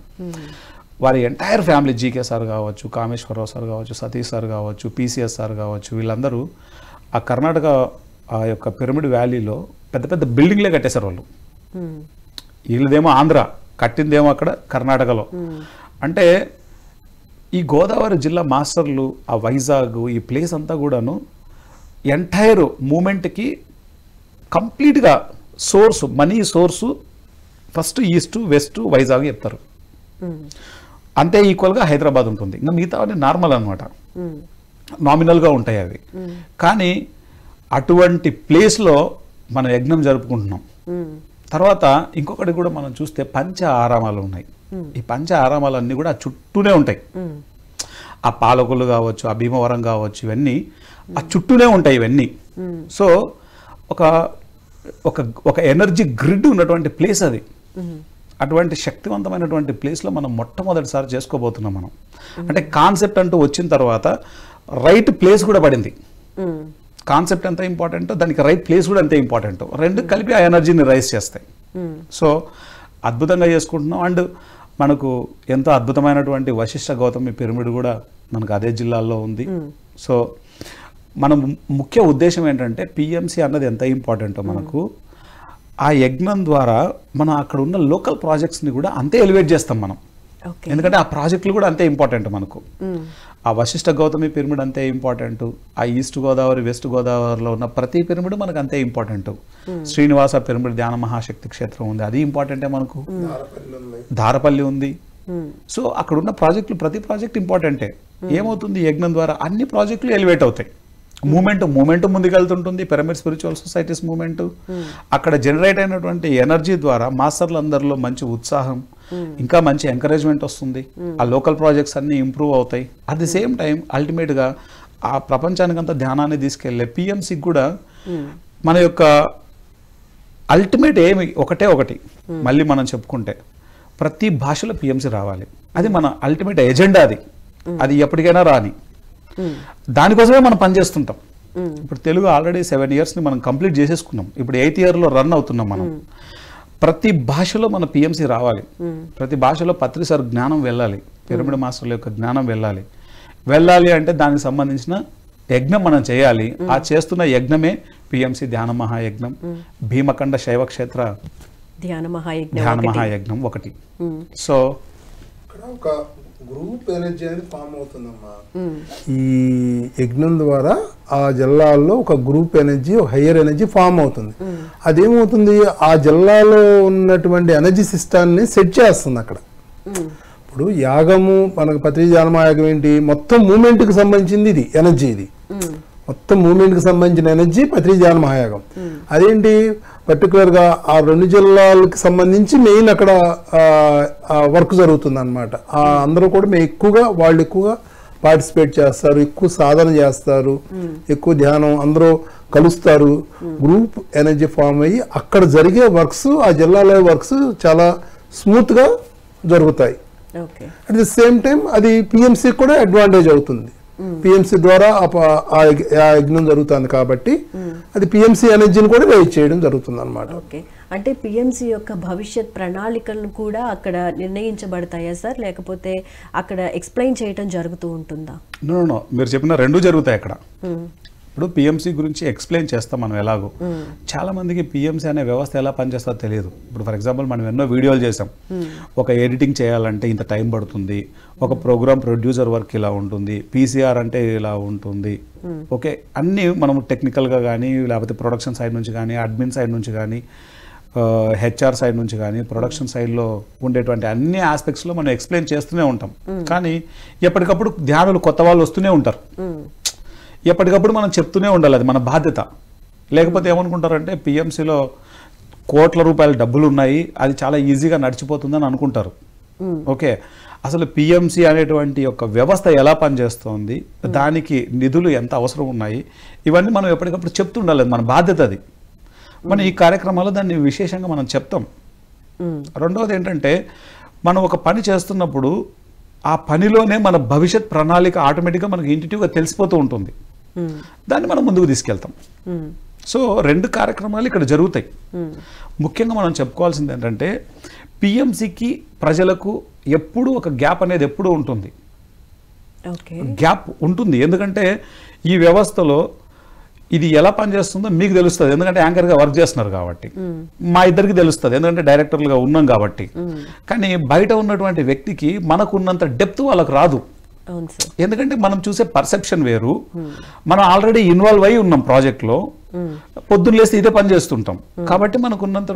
వారి ఎంటైర్ ఫ్యామిలీ, జీకే సార్ కావచ్చు, కామేశ్వరరావు సార్ కావచ్చు, సతీష్ సార్ కావచ్చు, పిసిఎస్ సార్ కావచ్చు, వీళ్ళందరూ ఆ కర్ణాటక ఆ యొక్క పిరమిడ్ వ్యాలీలో పెద్ద పెద్ద బిల్డింగ్లే కట్టేశారు వాళ్ళు. వీళ్ళదేమో ఆంధ్ర, కట్టిందేమో అక్కడ కర్ణాటకలో. అంటే ఈ గోదావరి జిల్లా మాస్టర్లు, ఆ వైజాగ్, ఈ ప్లేస్ అంతా కూడాను ఎంటైర్ మూమెంట్కి కంప్లీట్గా source, money source first east, west, Vizag చెప్తారు. అంతే ఈక్వల్గా హైదరాబాద్ ఉంటుంది. ఇంకా మిగతావన్నీ నార్మల్ అనమాట, నామినల్గా ఉంటాయి అవి. కానీ అటువంటి ప్లేస్లో మనం యజ్ఞం జరుపుకుంటున్నాం. తర్వాత ఇంకొకటి కూడా మనం చూస్తే పంచ ఆరామాలు ఉన్నాయి. ఈ పంచ ఆరామాలన్నీ కూడా చుట్టూనే ఉంటాయి. ఆ పాలకులు కావచ్చు, ఆ భీమవరం కావచ్చు, ఇవన్నీ ఆ చుట్టూనే ఉంటాయి ఇవన్నీ. సో ఒక ఒక ఒక ఎనర్జీ గ్రిడ్ ఉన్నటువంటి ప్లేస్ అది. అటువంటి శక్తివంతమైనటువంటి ప్లేస్లో మనం మొట్టమొదటిసారి చేసుకోబోతున్నాం మనం. అంటే కాన్సెప్ట్ అంటూ వచ్చిన తర్వాత రైట్ ప్లేస్ కూడా పడింది. కాన్సెప్ట్ ఎంత ఇంపార్టెంటో దానికి రైట్ ప్లేస్ కూడా అంతే ఇంపార్టెంట్. రెండు కలిపి ఆ ఎనర్జీని రైజ్ చేస్తాయి. సో అద్భుతంగా చేసుకుంటున్నాం. అండ్ మనకు ఎంతో అద్భుతమైనటువంటి వశిష్ఠ గౌతమి పిరమిడ్ కూడా మనకు అదే జిల్లాల్లో ఉంది. సో మనం ముఖ్య ఉద్దేశం ఏంటంటే పిఎంసి అన్నది ఎంత ఇంపార్టెంటో మనకు, ఆ యజ్ఞం ద్వారా మనం అక్కడ ఉన్న లోకల్ ప్రాజెక్ట్స్ని కూడా అంతే ఎలివేట్ చేస్తాం మనం. ఎందుకంటే ఆ ప్రాజెక్టులు కూడా అంతే ఇంపార్టెంట్ మనకు. ఆ వశిష్ఠ గౌతమి పిరమిడ్ అంతే ఇంపార్టెంట్. ఆ ఈస్ట్ గోదావరి, వెస్ట్ గోదావరిలో ఉన్న ప్రతి పిరమిడ్ మనకు అంతే ఇంపార్టెంట్. శ్రీనివాస పిరమిడ్ ధ్యాన మహాశక్తి క్షేత్రం ఉంది, అది ఇంపార్టెంటే మనకు. ధారపల్లి ఉంది. సో అక్కడ ఉన్న ప్రాజెక్టులు, ప్రతి ప్రాజెక్ట్ ఇంపార్టెంటే. ఏమవుతుంది, యజ్ఞం ద్వారా అన్ని ప్రాజెక్టులు ఎలివేట్ అవుతాయి. మూమెంట్ ముందుకెళ్తుంటుంది. పిరమిడ్ స్పిరిచువల్ సొసైటీస్ మూమెంట్, అక్కడ జనరేట్ అయినటువంటి ఎనర్జీ ద్వారా మాస్టర్లందరిలో మంచి ఉత్సాహం, ఇంకా మంచి ఎంకరేజ్మెంట్ వస్తుంది. ఆ లోకల్ ప్రాజెక్ట్స్ అన్ని ఇంప్రూవ్ అవుతాయి. అట్ ది సేమ్ టైం అల్టిమేట్గా ఆ ప్రపంచానికంతా ధ్యానాన్ని తీసుకెళ్లే పిఎంసికి కూడా మన యొక్క అల్టిమేట్ ఏమి ఒకటి మళ్ళీ మనం చెప్పుకుంటే ప్రతి భాషలో పిఎంసి రావాలి. అది మన అల్టిమేట్ ఎజెండా. అది ఎప్పటికైనా రాని, దానికోసమే మనం పనిచేస్తుంటాం. ఇప్పుడు తెలుగు ఆల్రెడీ 7 yearsని మనం కంప్లీట్ చేసేసుకున్నాం. ఇప్పుడు 8th yearలో రన్ అవుతున్నాం మనం. ప్రతి భాషలో మన పిఎంసి రావాలి. ప్రతి భాషలో పత్రి సార్ జ్ఞానం వెళ్ళాలి, పిరమిడ్ మాస్టర్ల యొక్క జ్ఞానం వెళ్ళాలి అంటే దానికి సంబంధించిన యజ్ఞం మనం చేయాలి. ఆ చేస్తున్న యజ్ఞమే పిఎంసి ధ్యాన మహాయజ్ఞం, భీమకండ శైవ క్షేత్ర ధ్యాన మహాయజ్ఞం 1. సో ఇక్కడ ఒక గ్రూప్ ఎనర్జీ అనేది ఫామ్ అవుతుందమ్మా. ఈ యజ్ఞం ద్వారా ఆ జిల్లాల్లో ఒక గ్రూప్ ఎనర్జీ, ఒక హయ్యర్ ఎనర్జీ ఫామ్ అవుతుంది. అదేమవుతుంది, ఆ జిల్లాలో ఉన్నటువంటి ఎనర్జీ సిస్టాన్ని సెట్ చేస్తుంది అక్కడ. ఇప్పుడు యాగము, మనకు పత్రిజానమయాగం ఏంటి, మొత్తం మూమెంట్కి సంబంధించింది ఇది ఎనర్జీ. ఇది మొత్తం మూమెంట్కి సంబంధించిన ఎనర్జీ పత్రిజాన మహాయాగం. అదేంటి, పర్టికులర్గా ఆ 2 జిల్లాలకు సంబంధించి మెయిన్ అక్కడ వర్క్ జరుగుతుంది అనమాట. అందరూ కూడా వాళ్ళు ఎక్కువగా పార్టిసిపేట్ చేస్తారు, ఎక్కువ సాధన చేస్తారు, ఎక్కువ ధ్యానం, అందరూ కలుస్తారు, గ్రూప్ ఎనర్జీ ఫామ్ అయ్యి అక్కడ జరిగే వర్క్స్, ఆ జిల్లాలో వర్క్స్ చాలా స్మూత్గా జరుగుతాయి. అట్ ది సేమ్ టైం అది పిఎంసీ కూడా అడ్వాంటేజ్ అవుతుంది. పిఎంసీ ద్వారా ఆ యజ్ఞం జరుగుతుంది కాబట్టి అది పిఎంసీ ఎనర్జీని కూడా రైజ్ చేయడం జరుగుతుంది అనమాట. ఓకే, అంటే పిఎంసీ యొక్క భవిష్యత్ ప్రణాళికలను కూడా అక్కడ నిర్ణయించబడతాయా సార్, లేకపోతే అక్కడ ఎక్స్ప్లెయిన్ చేయడం జరుగుతూ ఉంటుందా? నో, మీరు చెప్పిన 2 జరుగుతాయి అక్కడ. ఇప్పుడు పిఎంసీ గురించి ఎక్స్ప్లెయిన్ చేస్తాం మనం ఎలాగో. చాలా మందికి పిఎంసీ అనే వ్యవస్థ ఎలా పనిచేస్తుందో తెలియదు. ఇప్పుడు ఫర్ ఎగ్జాంపుల్ మనం ఎన్నో వీడియోలు చేసాం, ఒక ఎడిటింగ్ చేయాలంటే ఇంత టైం పడుతుంది, ఒక ప్రోగ్రామ్ ప్రొడ్యూసర్ వర్క్ ఇలా ఉంటుంది, పీసీఆర్ అంటే ఇలా ఉంటుంది. ఓకే, అన్నీ మనం టెక్నికల్గా కానీ, లేకపోతే ప్రొడక్షన్ సైడ్ నుంచి కానీ, అడ్మిన్ సైడ్ నుంచి కానీ, హెచ్ఆర్ సైడ్ నుంచి కానీ, ప్రొడక్షన్ సైడ్లో ఉండేటువంటి అన్ని ఆస్పెక్ట్స్లో మనం ఎక్స్ప్లెయిన్ చేస్తూనే ఉంటాం. కానీ ఎప్పటికప్పుడు ధ్యానులు కొత్త వాళ్ళు వస్తూనే ఉంటారు. ఎప్పటికప్పుడు మనం చెప్తూనే ఉండాలి, అది మన బాధ్యత. లేకపోతే ఏమనుకుంటారంటే పిఎంసీలో కోట్ల రూపాయల డబ్బులు ఉన్నాయి, అది చాలా ఈజీగా నడిచిపోతుందని అనుకుంటారు. ఓకే, అసలు పిఎంసీ అనేటువంటి ఒక వ్యవస్థ ఎలా పనిచేస్తుంది, దానికి నిధులు ఎంత అవసరం ఉన్నాయి, ఇవన్నీ మనం ఎప్పటికప్పుడు చెప్తుండాలి, మన బాధ్యత అది. మనం ఈ కార్యక్రమాల్లో దాన్ని విశేషంగా మనం చెప్తాం. రెండవది ఏంటంటే, మనం ఒక పని చేస్తున్నప్పుడు ఆ పనిలోనే మన భవిష్యత్ ప్రణాళిక ఆటోమేటిక్గా మనకి ఇంటిటివ్గా తెలిసిపోతూ ఉంటుంది. దాన్ని మనం ముందుకు తీసుకెళ్తాం. సో 2 కార్యక్రమాలు ఇక్కడ జరుగుతాయి. ముఖ్యంగా మనం చెప్పుకోవాల్సింది ఏంటంటే, పిఎంసీకి ప్రజలకు ఎప్పుడూ ఒక గ్యాప్ అనేది ఎప్పుడూ ఉంటుంది. గ్యాప్ ఉంటుంది, ఎందుకంటే ఈ వ్యవస్థలో ఇది ఎలా పనిచేస్తుందో మీకు తెలుస్తుంది, ఎందుకంటే యాంకర్గా వర్క్ చేస్తున్నారు కాబట్టి. మా ఇద్దరికి తెలుస్తుంది, ఎందుకంటే డైరెక్టర్లుగా ఉన్నాం కాబట్టి. కానీ బయట ఉన్నటువంటి వ్యక్తికి మనకున్నంత డెప్త్ వాళ్ళకు రాదు. ఎందుకంటే మనం చూసే పర్సెప్షన్ వేరు. మనం ఆల్రెడీ ఇన్వాల్వ్ అయి ఉన్నాం ప్రాజెక్ట్లో, పొద్దున్న లేస్తే ఇదే పని చేస్తుంటాం కాబట్టి మనకున్నంత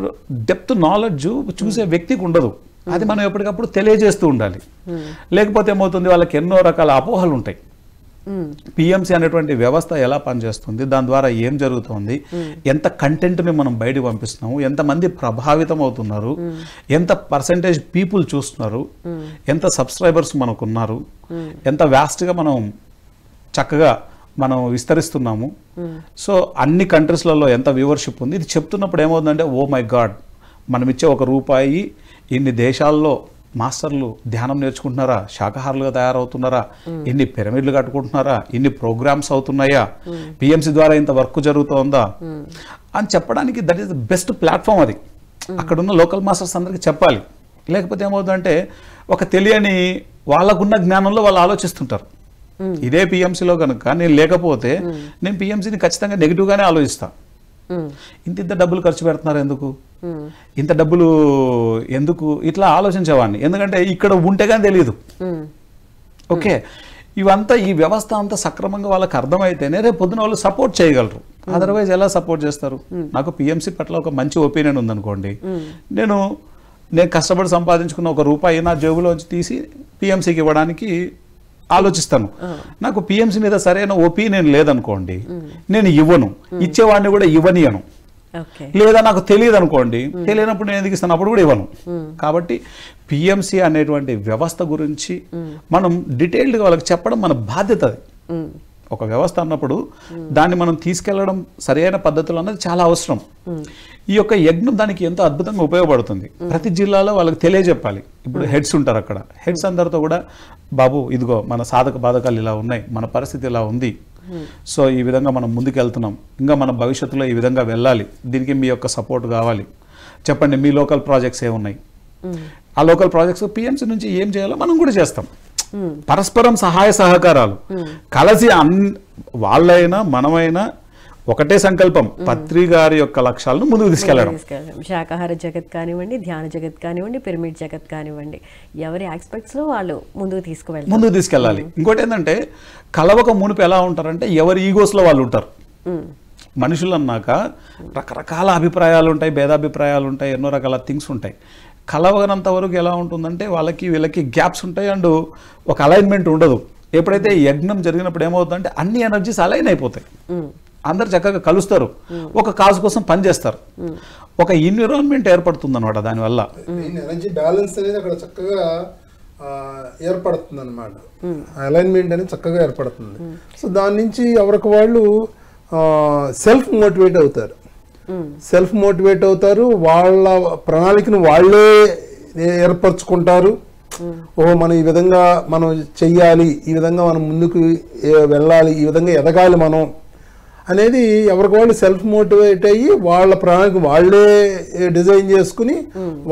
డెప్త్ నాలెడ్జ్ చూసే వ్యక్తికి ఉండదు. అది మనం ఎప్పటికప్పుడు తెలియజేస్తూ ఉండాలి. లేకపోతే ఏమవుతుంది, వాళ్ళకి ఎన్నో రకాల అపోహలు ఉంటాయి. పిఎంసీ అనేటువంటి వ్యవస్థ ఎలా పనిచేస్తుంది, దాని ద్వారా ఏం జరుగుతుంది, ఎంత కంటెంట్ని మనం బయటకు పంపిస్తున్నాము, ఎంతమంది ప్రభావితం అవుతున్నారు, ఎంత పర్సంటేజ్ పీపుల్ చూస్తున్నారు, ఎంత సబ్స్క్రైబర్స్ మనకున్నారు, ఎంత వ్యాస్ట్గా మనం చక్కగా మనం విస్తరిస్తున్నాము. సో అన్ని కంట్రీస్లలో ఎంత వ్యూవర్షిప్ ఉంది, ఇది చెప్తున్నప్పుడు ఏమవుతుందంటే, ఓ మై గాడ్, మనం ఇచ్చే ₹1 ఇన్ని దేశాల్లో మాస్టర్లు ధ్యానం నేర్చుకుంటున్నారా, శాకాహారులుగా తయారవుతున్నారా, ఇన్ని పిరమిడ్లు కట్టుకుంటున్నారా, ఇన్ని ప్రోగ్రామ్స్ అవుతున్నాయా, పిఎంసీ ద్వారా ఇంత వర్క్ జరుగుతుందా అని చెప్పడానికి that is the best platform. అది అక్కడున్న లోకల్ మాస్టర్స్ అందరికీ చెప్పాలి. లేకపోతే ఏమవుతుందంటే, ఒక తెలియని వాళ్ళకున్న జ్ఞానంలో వాళ్ళు ఆలోచిస్తుంటారు. ఇదే పిఎంసీలో కనుక నేను లేకపోతే నేను పిఎంసీని ఖచ్చితంగా నెగిటివ్గానే ఆలోచిస్తాను. ఇంత డబ్బులు ఖర్చు పెడుతున్నారు ఎందుకు, ఇంత డబ్బులు ఎందుకు, ఇట్లా ఆలోచించేవాడిని. ఎందుకంటే ఇక్కడ ఉంటే కానీ తెలియదు. ఓకే, ఇవంతా ఈ వ్యవస్థ అంతా సక్రమంగా వాళ్ళకి అర్థమైతేనే రేపు పొద్దున వాళ్ళు సపోర్ట్ చేయగలరు. అదర్వైజ్ ఎలా సపోర్ట్ చేస్తారు? నాకు పిఎంసీ పట్ల ఒక మంచి ఒపీనియన్ ఉందనుకోండి, నేను కష్టపడి సంపాదించుకున్న ₹1 నా జేబులోంచి తీసి పిఎంసీకి ఇవ్వడానికి ఆలోచిస్తాను. నాకు పిఎంసీ మీద సరైన ఒపీనియన్ లేదనుకోండి, నేను ఇవ్వను, ఇచ్చేవాడిని కూడా ఇవ్వనియను. లేదా నాకు తెలియదు అనుకోండి, తెలియనప్పుడు నేను ఎందుకు ఇస్తాను, అప్పుడు కూడా ఇవ్వను. కాబట్టి పిఎంసీ అనేటువంటి వ్యవస్థ గురించి మనం డీటెయిల్డ్గా వాళ్ళకి చెప్పడం మన బాధ్యత. ఒక వ్యవస్థ అన్నప్పుడు దాన్ని మనం తీసుకెళ్లడం సరైన పద్ధతులు అన్నది చాలా అవసరం. ఈ యొక్క యజ్ఞం దానికి ఎంతో అద్భుతంగా ఉపయోగపడుతుంది. ప్రతి జిల్లాలో వాళ్ళకి తెలియజెప్పాలి. ఇప్పుడు హెడ్స్ ఉంటారు, అక్కడ హెడ్స్ అందరితో కూడా, బాబు ఇదిగో మన సాధక బాధకాలు ఇలా ఉన్నాయి, మన పరిస్థితి ఇలా ఉంది, సో ఈ విధంగా మనం ముందుకు వెళ్తున్నాం, ఇంకా మన భవిష్యత్తులో ఈ విధంగా వెళ్ళాలి, దీనికి మీ యొక్క సపోర్ట్ కావాలి, చెప్పండి మీ లోకల్ ప్రాజెక్ట్స్ ఏమున్నాయి, ఆ లోకల్ ప్రాజెక్ట్స్ పిఎంసీ నుంచి ఏం చేయాలో మనం కూడా చేస్తాం. పరస్పరం సహాయ సహకారాలు కలిసి వాళ్ళైనా మనమైనా ఒకటే సంకల్పం, పత్రి గారి యొక్క లక్ష్యాలను ముందుకు తీసుకెళ్లడం. శాకాహార జగత్ కానివ్వండి, ధ్యాన జగత్ కానివ్వండి, పిరమిడ్ జగత్ కానివ్వండి, ఎవరి ఆస్పెక్ట్స్ లో వాళ్ళు ముందుకు తీసుకెళ్ళాలి. ఇంకోటి ఏంటంటే కలవక మునుపు ఎలా ఉంటారంటే ఎవరి ఈగోస్ లో వాళ్ళు ఉంటారు. మనుషులు అన్నాక రకరకాల అభిప్రాయాలు ఉంటాయి, భేదాభిప్రాయాలు ఉంటాయి, ఎన్నో రకాల థింగ్స్ ఉంటాయి. కలవనంత వరకు ఎలా ఉంటుందంటే వాళ్ళకి వీళ్ళకి గ్యాప్స్ ఉంటాయి అండ్ ఒక అలైన్మెంట్ ఉండదు. ఎప్పుడైతే యజ్ఞం జరిగినప్పుడు ఏమవుతుందంటే అన్ని ఎనర్జీస్ అలైన్ అయిపోతాయి, అందరు చక్కగా కలుస్తారు, ఒక కాజ్ కోసం పనిచేస్తారు, ఒక ఎన్విరాన్మెంట్ ఏర్పడుతుంది అనమాట. దానివల్ల ఎనర్జీ బ్యాలెన్స్ అనేది అక్కడ చక్కగా ఏర్పడుతుంది అనమాట, అలైన్మెంట్ అనేది చక్కగా ఏర్పడుతుంది. సో దాని నుంచి ఎవరికి వాళ్ళు సెల్ఫ్ మోటివేట్ అవుతారు, వాళ్ళ ప్రణాళికను వాళ్ళే ఏర్పరచుకుంటారు. మనం ఈ విధంగా మనం చెయ్యాలి, ఈ విధంగా మనం ముందుకు వెళ్ళాలి, ఈ విధంగా ఎదగాలి మనం అనేది ఎవరికి వాళ్ళు సెల్ఫ్ మోటివేట్ అయ్యి వాళ్ళ ప్రణాళిక వాళ్ళే డిజైన్ చేసుకుని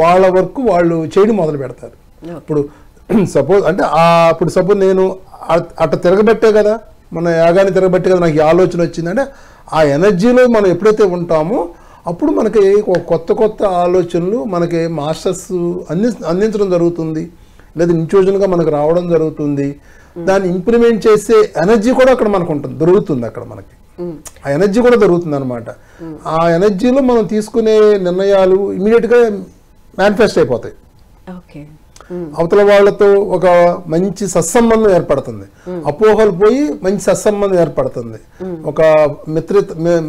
వాళ్ళ వర్క్ వాళ్ళు చేయడం మొదలు పెడతారు. ఇప్పుడు సపోజ్ అంటే సపోజ్ నేను అట్ట తిరగబెట్టే కదా, మన యాగాన్ని తిరగబెట్టే కదా నాకు ఈ ఆలోచన వచ్చిందంటే ఆ ఎనర్జీలో మనం ఎప్పుడైతే ఉంటామో అప్పుడు మనకి కొత్త ఆలోచనలు మనకి మాస్టర్స్ అందించడం జరుగుతుంది, లేదా ఇంట్యూజన్గా మనకు రావడం జరుగుతుంది. దాన్ని ఇంప్లిమెంట్ చేసే ఎనర్జీ కూడా అక్కడ మనకు ఉంటుంది, దొరుకుతుంది అక్కడ మనకి, ఆ ఎనర్జీ కూడా దొరుకుతుంది అనమాట. ఆ ఎనర్జీలో మనం తీసుకునే నిర్ణయాలు ఇమీడియట్గా మేనిఫెస్ట్ అయిపోతాయి. అవతల వాళ్ళతో ఒక మంచి సత్సంబంధం ఏర్పడుతుంది, అపోహలు పోయి మంచి సత్సంబంధం ఏర్పడుతుంది, ఒక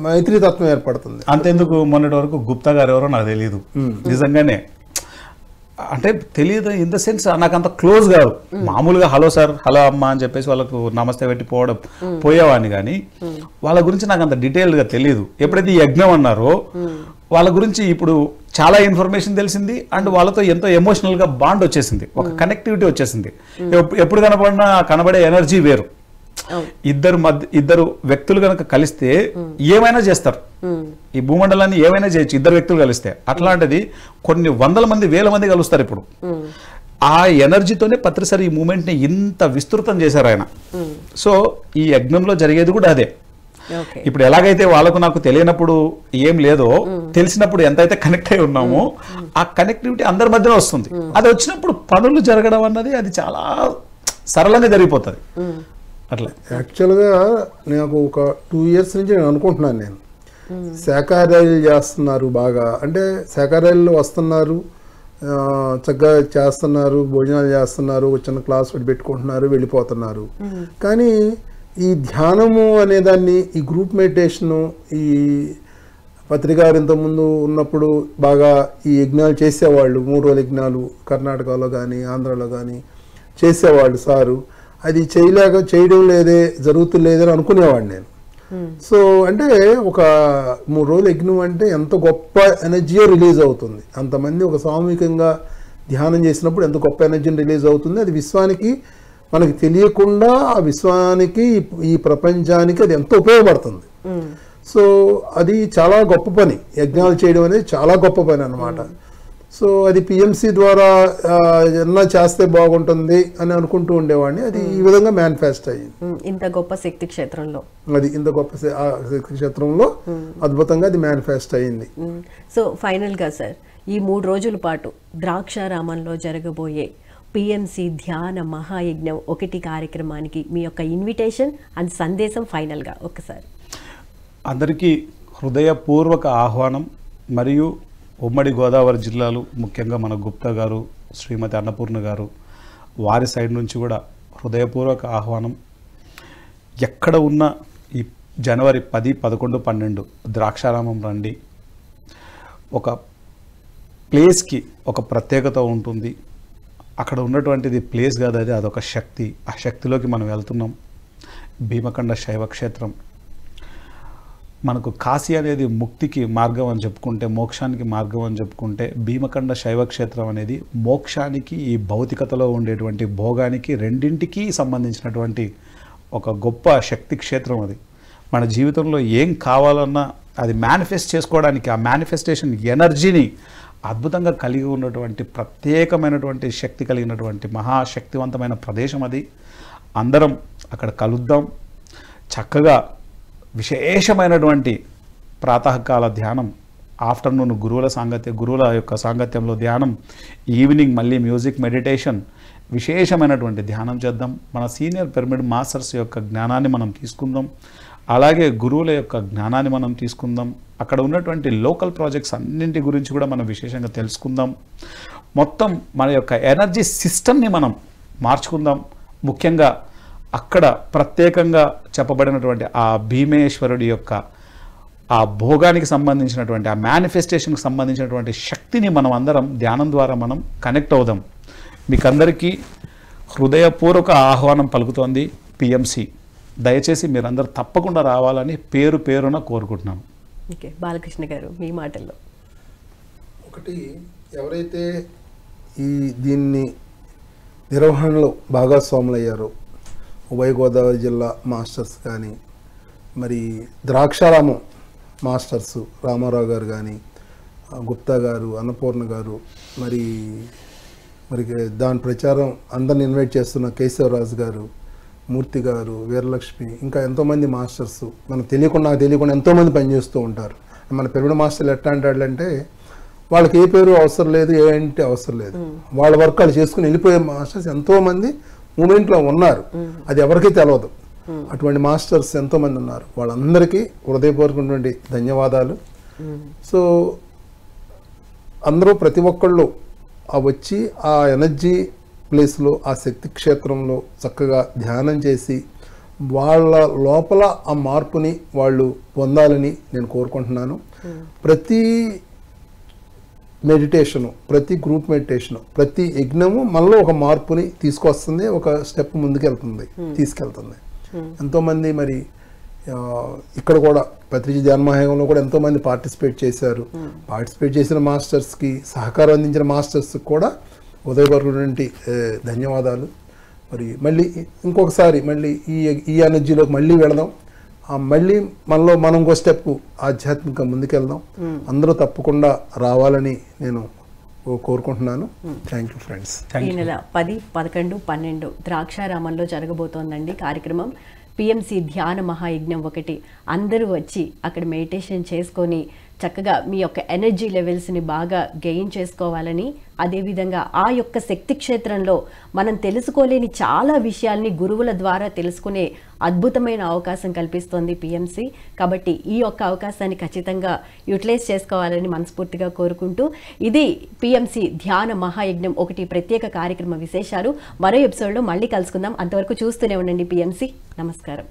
మైత్రితత్వం ఏర్పడుతుంది. అంతెందుకు మొన్నటి వరకు గుప్తా గారు ఎవరో నాకు తెలియదు, నిజంగానే అంటే తెలియదు ఇన్ ద సెన్స్ నాకు అంత క్లోజ్ కాదు. మామూలుగా హలో సార్, హలో అమ్మ అని చెప్పేసి వాళ్ళకు నమస్తే పెట్టి పోయేవాడిని, కానీ వాళ్ళ గురించి నాకు అంత డీటెయిల్డ్గా తెలియదు. ఎప్పుడైతే ఈ యజ్ఞం అన్నారో వాళ్ళ గురించి ఇప్పుడు చాలా ఇన్ఫర్మేషన్ తెలిసింది అండ్ వాళ్ళతో ఎంతో ఎమోషనల్గా బాండ్ వచ్చేసింది, ఒక కనెక్టివిటీ వచ్చేసింది. ఎప్పుడు కనబడే ఎనర్జీ వేరు. ఇద్దరు వ్యక్తులు కనుక కలిస్తే ఏమైనా చేస్తారు, ఈ భూమండలాన్ని ఏమైనా చేయొచ్చు ఇద్దరు వ్యక్తులు కలిస్తే. అట్లాంటిది కొన్ని వందల మంది, వేల మంది కలుస్తారు ఇప్పుడు. ఆ ఎనర్జీతోనే పత్రిసారి ఈ మూమెంట్ ని ఇంత విస్తృతం చేశారు ఆయన. సో ఈ యజ్ఞంలో జరిగేది కూడా అదే. ఇప్పుడు ఎలాగైతే వాళ్ళకు నాకు తెలియనప్పుడు ఏం లేదో, తెలిసినప్పుడు ఎంతైతే కనెక్ట్ అయి ఉన్నామో ఆ కనెక్టివిటీ అందరి మధ్యలో వస్తుంది. అది వచ్చినప్పుడు పనులు జరగడం అన్నది అది చాలా సరళంగా జరిగిపోతుంది. అట్లా యాక్చువల్గా నాకు ఒక 2 years నుంచి నేను అనుకుంటున్నాను, నేను శాకాహారాలు చేస్తున్నారు బాగా, అంటే శాకాహారాలు వస్తున్నారు, చక్కగా చేస్తున్నారు, భోజనాలు చేస్తున్నారు, చిన్న క్లాస్ పెట్టుకుంటున్నారు, వెళ్ళిపోతున్నారు. కానీ ఈ ధ్యానము అనేదాన్ని, ఈ గ్రూప్ మెడిటేషను, ఈ పత్రికారు ఇంతకుముందు ఉన్నప్పుడు బాగా ఈ యజ్ఞాలు చేసేవాళ్ళు, 3 రోజుల యజ్ఞాలు కర్ణాటకలో కానీ ఆంధ్రాలో కానీ చేసేవాళ్ళు సారు. అది చేయడం లేదే, జరుగుతులేదని అనుకునేవాడిని నేను. సో అంటే ఒక 3 రోజులు యజ్ఞం అంటే ఎంత గొప్ప ఎనర్జీయో రిలీజ్ అవుతుంది, అంతమంది ఒక సామూహికంగా ధ్యానం చేసినప్పుడు ఎంత గొప్ప ఎనర్జీని రిలీజ్ అవుతుంది. అది విశ్వానికి మనకి తెలియకుండా ఆ విశ్వానికి, ఈ ప్రపంచానికి అది ఎంతో ఉపయోగపడుతుంది. సో అది చాలా గొప్ప పని, యజ్ఞాలు చేయడం అనేది చాలా గొప్ప పని అన్నమాట. సో అది పిఎంసి ద్వారా ఏమన్నా చేస్తే బాగుంటుంది అని అనుకుంటూ ఉండేవాడిని. అది ఈ విధంగా మేనిఫెస్ట్ అయ్యింది. ఇంత గొప్ప శక్తి క్షేత్రంలో, అది ఇంత గొప్ప శక్తి క్షేత్రంలో అద్భుతంగా అది మేనిఫెస్ట్ అయ్యింది. సో ఫైనల్గా సార్, ఈ 3 రోజుల పాటు ద్రాక్షారామంలో జరగబోయే పిఎంసి ధ్యాన మహాయజ్ఞం 1 కార్యక్రమానికి మీ యొక్క ఇన్విటేషన్ అండ్ సందేశం ఫైనల్గా ఒకసారి. అందరికీ హృదయపూర్వక ఆహ్వానం. మరియు ఉమ్మడి గోదావరి జిల్లాలు, ముఖ్యంగా మన గుప్తా గారు, శ్రీమతి అన్నపూర్ణ గారు, వారి సైడ్ నుంచి కూడా హృదయపూర్వక ఆహ్వానం. ఎక్కడ ఉన్న ఈ జనవరి 10, 11, 12 ద్రాక్షారామం రండి. ఒక ప్లేస్కి ఒక ప్రత్యేకత ఉంటుంది. అక్కడ ఉన్నటువంటిది ప్లేస్ కాదు, అదొక శక్తి. ఆ శక్తిలోకి మనం వెళ్తున్నాం. భీమకండ శైవక్షేత్రం మనకు కాశీ అనేది ముక్తికి మార్గం అని చెప్పుకుంటే, మోక్షానికి మార్గం అని చెప్పుకుంటే, భీమకండ శైవక్షేత్రం అనేది మోక్షానికి, ఈ భౌతికతలో ఉండేటువంటి భోగానికి రెండింటికి సంబంధించినటువంటి ఒక గొప్ప శక్తి క్షేత్రం. అది మన జీవితంలో ఏం కావాలన్నా అది మేనిఫెస్ట్ చేసుకోవడానికి, ఆ మేనిఫెస్టేషన్ ఎనర్జీని అద్భుతంగా కలిగి ఉన్నటువంటి ప్రత్యేకమైనటువంటి శక్తి కలిగినటువంటి మహాశక్తివంతమైన ప్రదేశం అది. అందరం అక్కడ కలుద్దాం, చక్కగా విశేషమైనటువంటి ప్రాతకాల ధ్యానం, ఆఫ్టర్నూన్ గురువుల యొక్క సాంగత్యంలో ధ్యానం, ఈవినింగ్ మళ్ళీ మ్యూజిక్ మెడిటేషన్, విశేషమైనటువంటి ధ్యానం చేద్దాం. మన సీనియర్ పిరమిడ్ మాస్టర్స్ యొక్క జ్ఞానాన్ని మనం తీసుకుందాం, అలాగే గురువుల యొక్క జ్ఞానాన్ని మనం తీసుకుందాం. అక్కడ ఉన్నటువంటి లోకల్ ప్రాజెక్ట్స్ అన్నింటి గురించి కూడా మనం విశేషంగా తెలుసుకుందాం. మొత్తం మన యొక్క ఎనర్జీ సిస్టమ్ని మనం మార్చుకుందాం. ముఖ్యంగా అక్కడ ప్రత్యేకంగా చెప్పబడినటువంటి ఆ భీమేశ్వరుడి యొక్క ఆ భోగానికి సంబంధించినటువంటి ఆ మేనిఫెస్టేషన్కి సంబంధించినటువంటి శక్తిని మనం అందరం ధ్యానం ద్వారా మనం కనెక్ట్ అవుదాం. మీకందరికీ హృదయపూర్వక ఆహ్వానం పలుకుతోంది పిఎంసి. దయచేసి మీరందరూ తప్పకుండా రావాలని పేరు పేరున కోరుకుంటున్నాను. ఓకే, బాలకృష్ణ గారు మీ మాటల్లో. ఒకటి, ఎవరైతే దీన్ని నిర్వహణలో భాగస్వాములయ్యారో ఉభయ గోదావరి జిల్లా మాస్టర్స్ కానీ, మరి ద్రాక్షారామం మాస్టర్స్ రామారావు గారు కానీ, గుప్తా గారు, అన్నపూర్ణ గారు, మరి దాని ప్రచారం అందరిని ఇన్వైట్ చేస్తున్న కేశవరాజు గారు, మూర్తి గారు, వీరలక్ష్మి, ఇంకా ఎంతోమంది మాస్టర్స్ మనకు తెలియకుండా ఎంతోమంది పనిచేస్తూ ఉంటారు. మన పిరమిడ్ మాస్టర్లు ఎట్లా అంటాడంటే వాళ్ళకి ఏ పేరు అవసరం లేదు, ఏంటి అవసరం లేదు, వాళ్ళ వర్క్ వాళ్ళు చేసుకుని వెళ్ళిపోయే మాస్టర్స్ ఎంతోమంది మూమెంట్లో ఉన్నారు. అది ఎవరికీ తెలియదు. అటువంటి మాస్టర్స్ ఎంతోమంది ఉన్నారు. వాళ్ళందరికీ హృదయపూర్వకమైనటువంటి ధన్యవాదాలు. సో అందరూ ప్రతి ఒక్కళ్ళు వచ్చి ఆ ఎనర్జీ ప్లేస్లో, ఆ శక్తి క్షేత్రంలో చక్కగా ధ్యానం చేసి వాళ్ళ లోపల ఆ మార్పుని వాళ్ళు పొందాలని నేను కోరుకుంటున్నాను. ప్రతి మెడిటేషను, ప్రతి గ్రూప్ మెడిటేషను, ప్రతి యజ్ఞము మనలో ఒక మార్పుని తీసుకొస్తుంది, ఒక స్టెప్ ముందుకెళ్తుంది, తీసుకెళ్తుంది. ఎంతోమంది మరి ఇక్కడ కూడా పత్రిజీ ధ్యానమహాయంలో కూడా ఎంతోమంది పార్టిసిపేట్ చేశారు. పార్టిసిపేట్ చేసిన మాస్టర్స్కి, సహకారం అందించిన మాస్టర్స్కి కూడా ఉదయపూర్వకమైనటువంటి ధన్యవాదాలు. మరి మళ్ళీ ఇంకొకసారి మళ్ళీ ఈ ఎనర్జీలోకి మళ్ళీ వెళదాం. మళ్ళీ మనలో మనం ఇంకో స్టెప్ ఆధ్యాత్మికంగా ముందుకెళ్దాం. అందరూ తప్పకుండా రావాలని నేను కోరుకుంటున్నాను. Thank you friends. ఈ నెల 10, 11, 12 ద్రాక్షారామంలో జరగబోతోందండి కార్యక్రమం. పిఎంసి ధ్యాన మహాయజ్ఞం 1. అందరూ వచ్చి అక్కడ మెడిటేషన్ చేసుకొని చక్కగా మీ యొక్క ఎనర్జీ లెవెల్స్ని బాగా గెయిన్ చేసుకోవాలని, అదేవిధంగా ఆ యొక్క శక్తి క్షేత్రంలో మనం తెలుసుకోలేని చాలా విషయాల్ని గురువుల ద్వారా తెలుసుకునే అద్భుతమైన అవకాశం కల్పిస్తోంది పిఎంసి. కాబట్టి ఈ యొక్క అవకాశాన్ని ఖచ్చితంగా యూటిలైజ్ చేసుకోవాలని మనస్ఫూర్తిగా కోరుకుంటూ, ఇది పిఎంసి ధ్యాన మహాయజ్ఞం 1 ప్రత్యేక కార్యక్రమ విశేషాలు. మరో ఎపిసోడ్లో మళ్ళీ కలుసుకుందాం. అంతవరకు చూస్తూనే ఉండండి పిఎంసి. నమస్కారం.